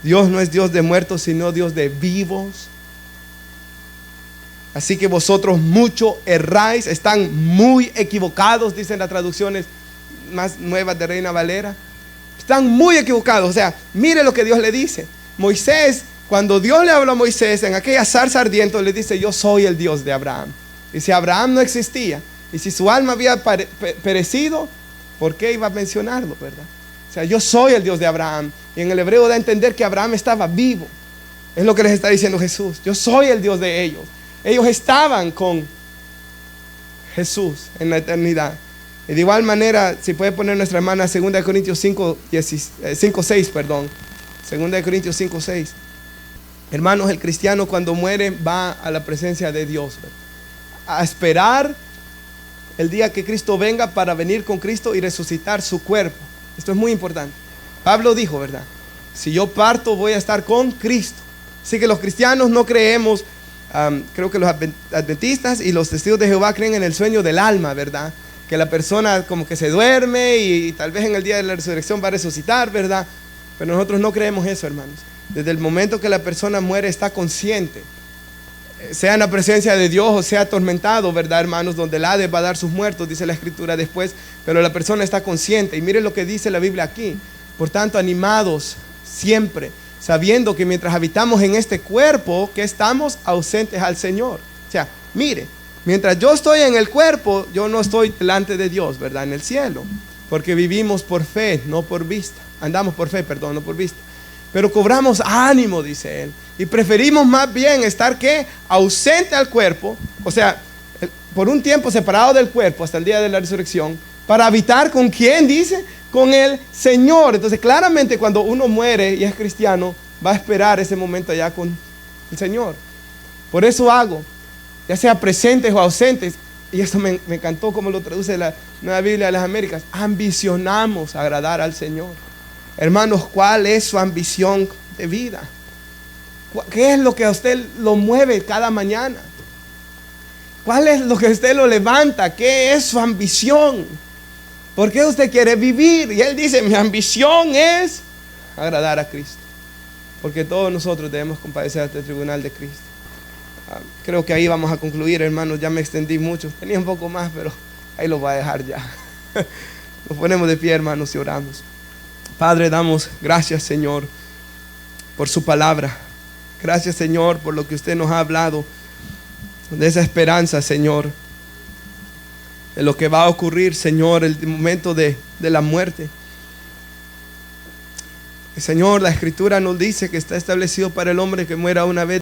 Speaker 1: Dios no es Dios de muertos, sino Dios de vivos. Así que vosotros mucho erráis, están muy equivocados, dicen las traducciones más nuevas de Reina Valera. Están muy equivocados. O sea, mire lo que Dios le dice. Moisés, cuando Dios le habló a Moisés en aquella zarza ardiente, le dice, yo soy el Dios de Abraham. Y si Abraham no existía, y si su alma había perecido, ¿por qué iba a mencionarlo, verdad? O sea, yo soy el Dios de Abraham. Y en el hebreo da a entender que Abraham estaba vivo. Es lo que les está diciendo Jesús. Yo soy el Dios de ellos. Ellos estaban con Jesús en la eternidad. Y de igual manera, si puede poner nuestra hermana 2 Corintios 5:6, perdón. 2 Corintios 5:6. Hermanos, el cristiano cuando muere va a la presencia de Dios, ¿verdad? A esperar el día que Cristo venga para venir con Cristo y resucitar su cuerpo. Esto es muy importante. Pablo dijo, ¿verdad? Si yo parto voy a estar con Cristo. Así que los cristianos no creemos, creo que los adventistas y los testigos de Jehová creen en el sueño del alma, ¿verdad? Que la persona como que se duerme y tal vez en el día de la resurrección va a resucitar, ¿verdad? Pero nosotros no creemos eso, hermanos. Desde el momento que la persona muere está consciente, sea en la presencia de Dios o sea atormentado, ¿verdad, hermanos? Donde el Hades va a dar sus muertos, dice la Escritura después, pero la persona está consciente. Y miren lo que dice la Biblia aquí. Por tanto, animados siempre, sabiendo que mientras habitamos en este cuerpo, que estamos ausentes al Señor. O sea, mire, mientras yo estoy en el cuerpo, yo no estoy delante de Dios, ¿verdad? En el cielo, porque vivimos por fe, no por vista. Andamos por fe, perdón, no por vista. Pero cobramos ánimo, dice él. Y preferimos más bien estar, ¿qué? Ausente al cuerpo, o sea, por un tiempo separado del cuerpo hasta el día de la resurrección, para habitar con ¿quién dice? Con el Señor. Entonces claramente cuando uno muere y es cristiano, va a esperar ese momento allá con el Señor. Por eso hago, ya sea presentes o ausentes, y eso me encantó como lo traduce la Nueva Biblia de las Américas, ambicionamos agradar al Señor. Hermanos, ¿cuál es su ambición de vida? ¿Qué es lo que a usted lo mueve cada mañana? ¿Cuál es lo que a usted lo levanta? ¿Qué es su ambición? ¿Por qué usted quiere vivir? Y él dice, mi ambición es agradar a Cristo. Porque todos nosotros debemos compadecer ante el tribunal de Cristo. Creo que ahí vamos a concluir, hermanos. Ya me extendí mucho. Tenía un poco más, pero ahí lo voy a dejar ya. Nos ponemos de pie, hermanos, y oramos. Padre, damos gracias, Señor, por su palabra. Gracias, Señor, por lo que usted nos ha hablado, de esa esperanza, Señor, de lo que va a ocurrir, Señor, el momento de la muerte. Señor, la Escritura nos dice que está establecido para el hombre que muera una vez.